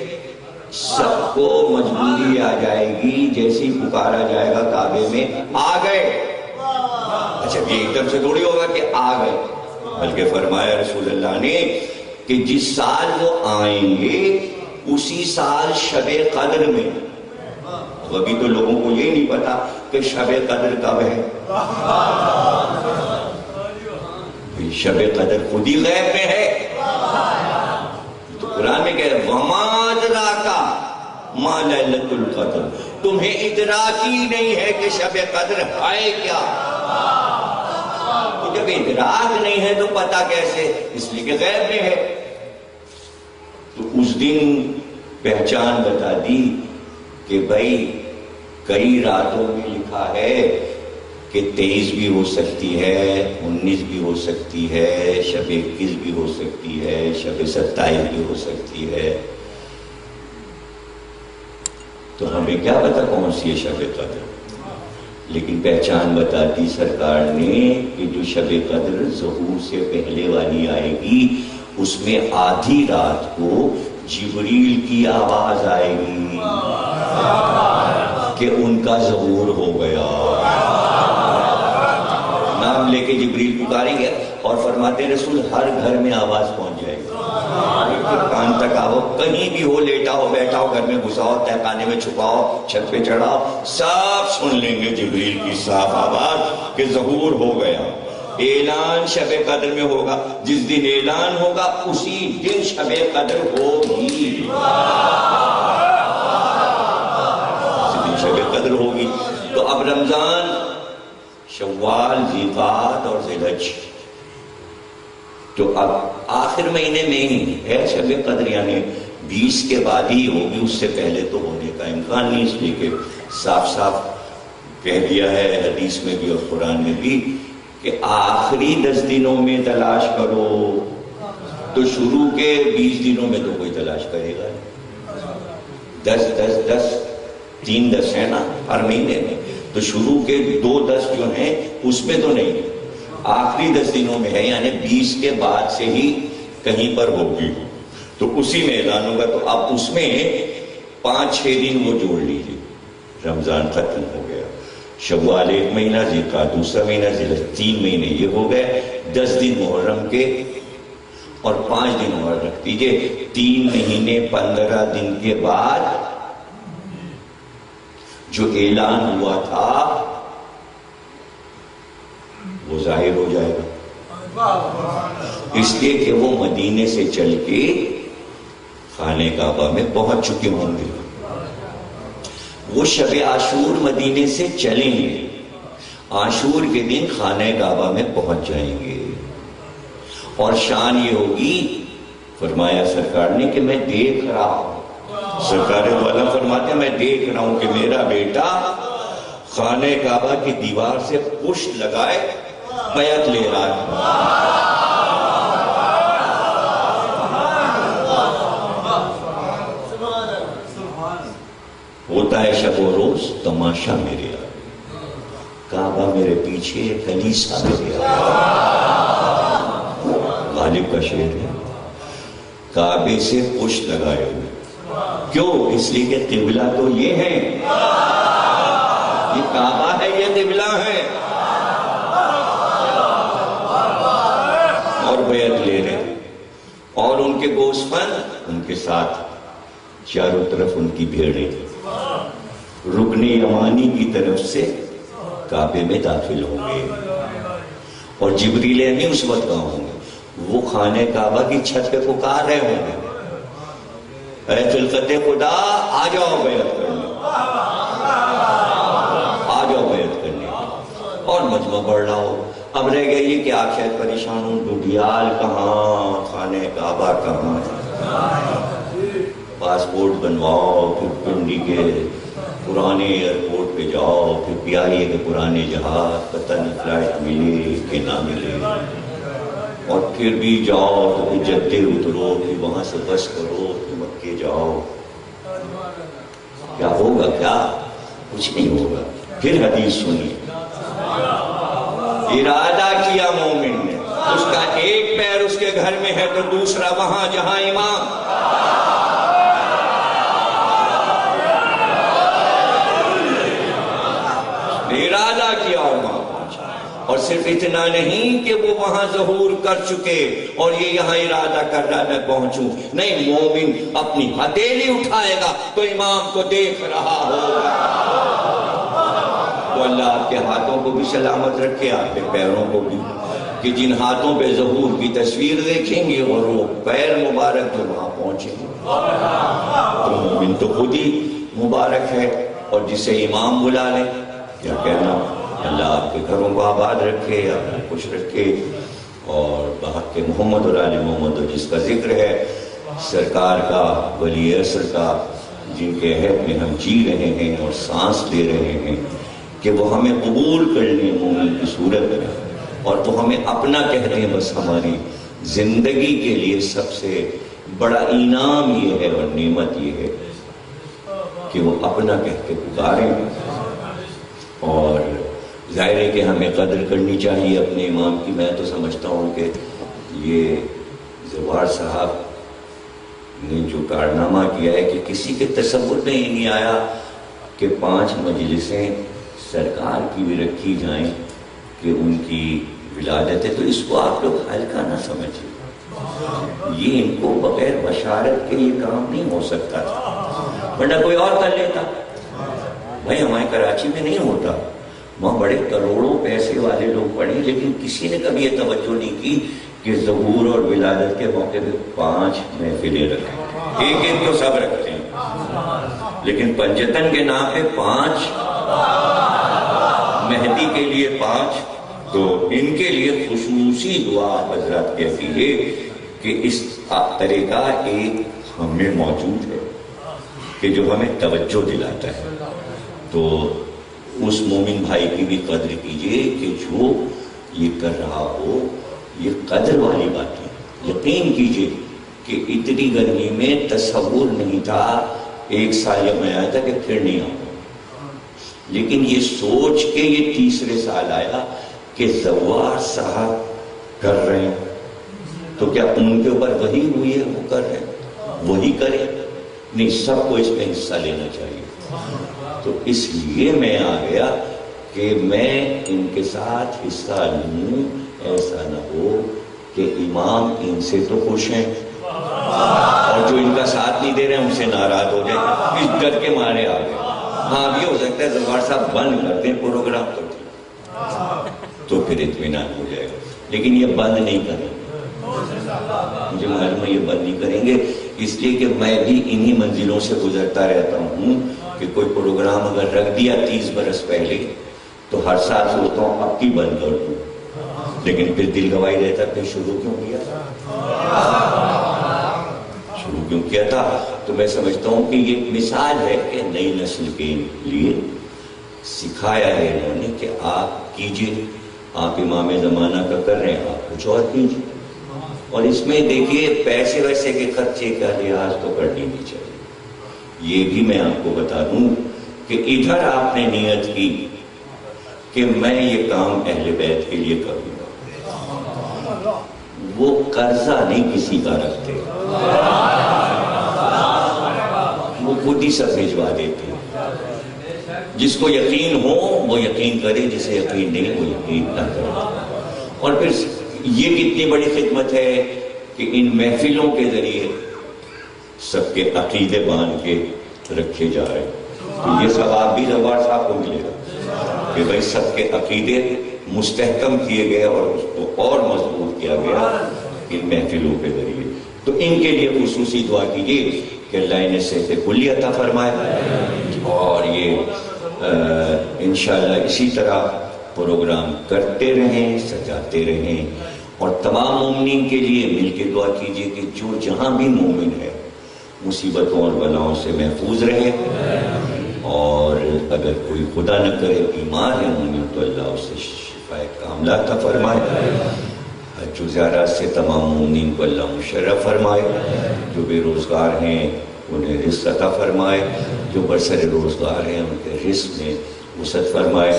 سب کو مجبوری آ جائے گی جیسی پکارا جائے گا کعبے میں آ گئے اچھا یہ ایک دم سے تھوڑی ہوگا کہ آ گئے بلکہ فرمایا رسول اللہ نے کہ جس سال وہ آئیں گے اسی سال شب قدر میں ابھی تو لوگوں کو یہ نہیں پتا کہ شب قدر کب ہے شب قدر خود ہی غیب میں ہے تو قرآن میں کہہ رہا وَمَا أَدْرَاكَ مَا لَيْلَةُ الْقَدْرِ تمہیں ادراک ہی نہیں ہے کہ شب قدر ہے کیا تو جب ادراک نہیں ہے تو پتا کیسے اس لیے کہ غیب میں ہے تو اس دن پہچان بتا دی کہ بھائی کئی راتوں میں لکھا ہے کہ 23 بھی ہو سکتی ہے 19 بھی ہو سکتی ہے شب 21 بھی ہو سکتی ہے شب 27 بھی ہو سکتی ہے تو ہمیں کیا پتا کون سی ہے شب قدر لیکن پہچان بتا دی سرکار نے کہ جو شب قدر ظہور سے پہلے والی آئے گی اس میں آدھی رات کو جبریل کی آواز آئے گی کہ ان کا ظہور ہو گیا نام لے کے جبریل پکاریں گے اور فرماتے رسول ہر گھر میں آواز پہنچ جائے گی کان تک آؤ کہیں بھی ہو لیٹا ہو بیٹھا ہو گھر میں گھساؤ تہخانے میں چھپاؤ چھت پہ چڑھاؤ سب سن لیں گے جبریل کی صاف آواز کہ ظہور ہو گیا اعلان شب قدر میں ہوگا جس دن اعلان ہوگا اسی دن شب قدر ہوگی اسی دن شب قدر ہوگی تو اب رمضان شوال ذیقعد اور ذیلحج تو اب آخر مہینے میں ہی ہے شب قدر یعنی 20 کے بعد ہی ہوگی اس سے پہلے تو ہونے کا امکان نہیں اس لیے کہ صاف صاف کہہ دیا ہے حدیث میں بھی اور قرآن میں بھی کہ آخری 10 دنوں میں تلاش کرو تو شروع کے 20 دنوں میں تو کوئی تلاش کرے گا 10 3 10 ہے نا ہر مہینے میں تو شروع کے 2 10 جو ہیں اس میں تو نہیں آخری 10 دنوں میں ہے یعنی 20 کے بعد سے ہی کہیں پر ہوگی تو اسی میں اعلان ہوگا تو اب اس میں 5-6 دن وہ جوڑ لیجیے رمضان ختم ہو گیا شوال 1 مہینہ ذیقعدہ دوسرا مہینہ ذیلحج 3 مہینے یہ ہو گئے 10 دن محرم کے اور 5 دن اور رکھ دیجیے 3 مہینے 15 دن کے بعد جو اعلان ہوا تھا وہ ظاہر ہو جائے گا اس لیے کہ وہ مدینے سے چل کے خانہ کعبہ میں پہنچ چکے ہوں گے وہ شب عاشور مدینے سے چلیں گے عاشور کے دن خانہ کعبہ میں پہنچ جائیں گے اور شان یہ ہوگی فرمایا سرکار نے کہ میں دیکھ رہا ہوں سرکار والا فرماتے ہیں میں دیکھ رہا ہوں کہ میرا بیٹا خانہ کعبہ کی دیوار سے پشت لگائے بیعت لے رہا ہے ہوتا ہے شب و روز تماشا میرے کعبہ میرے پیچھے کلیسا میرے غالب کا شعر ہے کعبے سے پشت لگائے ہوئے کیوں اس لیے کہ قبلہ تو یہ ہے یہ کعبہ ہے یہ قبلہ ہے اور بیعت لے رہے اور ان کے گوسفند ان کے ساتھ چاروں طرف ان کی بھیڑیں رکن یمانی کی طرف سے کعبے میں داخل ہوں گے، اور جبریل امین اس وقت کہاں ہوں گے؟ وہ خانہ کعبہ کی چھت پہ پکار رہے ہوں گے، اے خلقت خدا آ جاؤ بیعت کرنے، آ جاؤ بیعت کرنے، اور مجمع بڑھ رہا ہو۔ اب رہ گئی یہ کہ آپ شاید پریشان ہوں، ڈوڈیال کہاں، خانہ کعبہ کہاں، پاسپورٹ بنواؤ، پھر پنڈی کے پرانے ایئرپورٹ پہ جاؤ، پھر پیائیے کہ پرانے جہاز، پتہ نہیں فلائٹ ملے کہ نہ ملے، اور پھر بھی جاؤ تو پھر جدے اترو، پھر وہاں سے بس کرو، پھر مکے جاؤ۔ کیا ہوگا؟ کیا کچھ نہیں ہوگا۔ پھر حدیث سنیے، ارادہ کیا مومن نے، اس کا ایک پیر اس کے گھر میں ہے تو دوسرا وہاں جہاں امام، ارادہ کیا اور وہاں پہنچا۔ اور صرف اتنا نہیں کہ وہ وہاں ظہور کر چکے اور یہ یہاں ارادہ کر رہا میں پہنچوں، نہیں، مومن اپنی ہتھیلی اٹھائے گا تو امام کو دیکھ رہا ہوگا۔ تو اللہ آپ کے ہاتھوں کو بھی سلامت رکھے، آپ کے پیروں کو بھی، کہ جن ہاتھوں پہ ظہور کی تصویر دیکھیں گے اور وہ پیر مبارک جو وہاں پہنچیں گے، تو مومن تو خود ہی مبارک ہے۔ اور جسے امام بلا لے، کیا کہنا، اللہ آپ کے گھروں کو آباد رکھے، آپ کو خوش رکھے، اور بحق محمد اور آل محمد، اور جس کا ذکر ہے سرکار کا، ولی عصر کا، جن کے عہد میں ہم جی رہے ہیں اور سانس لے رہے ہیں، کہ وہ ہمیں قبول کر لیں مومن کی صورت میں، اور وہ ہمیں اپنا کہتے ہیں۔ بس ہماری زندگی کے لیے سب سے بڑا انعام یہ ہے اور نعمت یہ ہے کہ وہ اپنا کہہ کے پکاریں۔ اور ظاہر ہے کہ ہمیں قدر کرنی چاہیے اپنے امام کی۔ میں تو سمجھتا ہوں کہ یہ زوار صاحب نے جو کارنامہ کیا ہے کہ کسی کے تصور میں ہی نہیں آیا کہ 5 مجلسیں سرکار کی بھی رکھی جائیں کہ ان کی ولادت ہے، تو اس کو آپ لوگ ہلکا نہ سمجھیں۔ یہ ان کو بغیر بشارت کے یہ کام نہیں ہو سکتا تھا، ورنہ کوئی اور کر لیتا۔ بھائی ہمارے کراچی میں نہیں ہوتا، وہاں بڑے کروڑوں پیسے والے لوگ پڑھیں، لیکن کسی نے کبھی یہ توجہ نہیں کی کہ ظہور اور ولادت کے موقع پہ 5 محفلیں رکھیں۔ ایک ایک تو سب رکھتے ہیں، لیکن پنجتن کے نام پہ 5، مہدی کے لیے 5، تو ان کے لیے خصوصی دعا حضرات کہتی ہے کہ اس طریقہ ایک ہم میں موجود ہے کہ جو ہمیں توجہ دلاتا ہے۔ تو اس مومن بھائی کی بھی قدر کیجئے کہ جو یہ کر رہا ہو، یہ قدر والی بات ہے۔ یقین کیجئے کہ اتنی گرمی میں تصور نہیں تھا، 1 سال جب میں آیا تھا کہ پھر نہیں آؤں، لیکن یہ سوچ کے یہ 3رے سال آیا کہ زوار صاحب کر رہے ہیں تو کیا ان کے اوپر وہی ہوئی ہے وہ کر رہے ہیں، وہی کریں؟ نہیں، سب کو اس میں حصہ لینا چاہیے۔ تو اس لیے میں آ گیا کہ میں ان کے ساتھ حصہ لوں، ایسا نہ ہو کہ امام ان سے تو خوش ہیں اور جو ان کا ساتھ نہیں دے رہے ہیں ان سے ناراض ہو جائیں، اس ڈر کے مارے آ گئے۔ ہاں بھی ہو سکتا ہے زوار صاحب بند کر دیں پروگرام تو پھر اطمینان ہو جائے گا، لیکن یہ بند نہیں کریں گے، مجھے معلوم ہے یہ بند نہیں کریں گے، اس لیے کہ میں بھی انہی منزلوں سے گزرتا رہتا ہوں کہ کوئی پروگرام اگر رکھ دیا 30 برس پہلے تو ہر سال سوچتا ہوں اب کی بند کر دوں، لیکن پھر دل گواہی رہتا پھر شروع کیوں کیا تھا۔ تو میں سمجھتا ہوں کہ یہ مثال ہے کہ نئی نسل کے لیے سکھایا ہے انہوں نے کہ آپ کیجئے، آپ امام زمانہ کا کر رہے ہیں، آپ کچھ اور کیجئے، اور اس میں دیکھیے پیسے ویسے کے خرچے کا لحاظ تو کرنی نہیں چاہیے۔ یہ بھی میں آپ کو بتا دوں کہ ادھر آپ نے نیت کی کہ میں یہ کام اہل بیت کے لیے کروں گا، وہ قرضہ نہیں کسی کا رکھتے، وہ خود ہی سب بھجوا دیتے ہیں۔ جس کو یقین ہو وہ یقین کرے، جسے یقین نہیں وہ یقین نہ کرے۔ اور پھر یہ کتنی بڑی خدمت ہے کہ ان محفلوں کے ذریعے سب کے عقیدے باندھ کے رکھے جا رہے ہیں۔ تو یہ ثواب بھی زوار صاحب کو ملے گا کہ بھائی سب کے عقیدے مستحکم کیے گئے اور اس کو اور مضبوط کیا گیا ان محفلوں کے ذریعے. تو ان کے لیے خصوصی دعا کیجیے کہ اللہ انہیں صحت کلی عطا فرمائے اور یہ انشاءاللہ اسی طرح پروگرام کرتے رہیں، سجاتے رہیں. اور تمام مومنین کے لیے مل کے دعا کیجیے کہ جو جہاں بھی مومن ہے مصیبتوں اور بلاؤں سے محفوظ رہے، اور اگر کوئی خدا نہ کرے بیمار ہے مومن تو اللہ اسے شفائے کاملہ عطا فرمائے. حج و زیارات سے تمام مومنین کو اللہ مشرف فرمائے. جو بے روزگار ہیں انہیں رزق عطا فرمائے، جو برسر روزگار ہیں ان کے رزق میں وسعت فرمائے.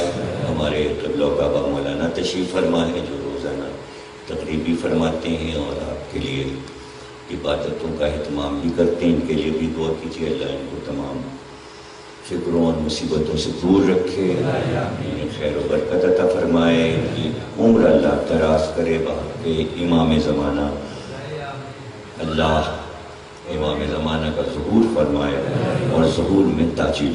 ہمارے قبلہ و کعبہ مولانا تشریف فرمائے جو روزانہ تقریبی فرماتے ہیں اور آپ کے لیے عبادتوں کا اہتمام بھی کرتے ہیں. ان کے لیے بھی دعا کیجیے اللہ ان کو تمام فکروں اور مصیبتوں سے دور رکھے، انہیں خیر و برکت عطا فرمائے، ان کی عمر اللہ دراز کرے. باقی امام زمانہ اللہ امام زمانہ کا ظہور فرمائے اور ظہور میں تاجیل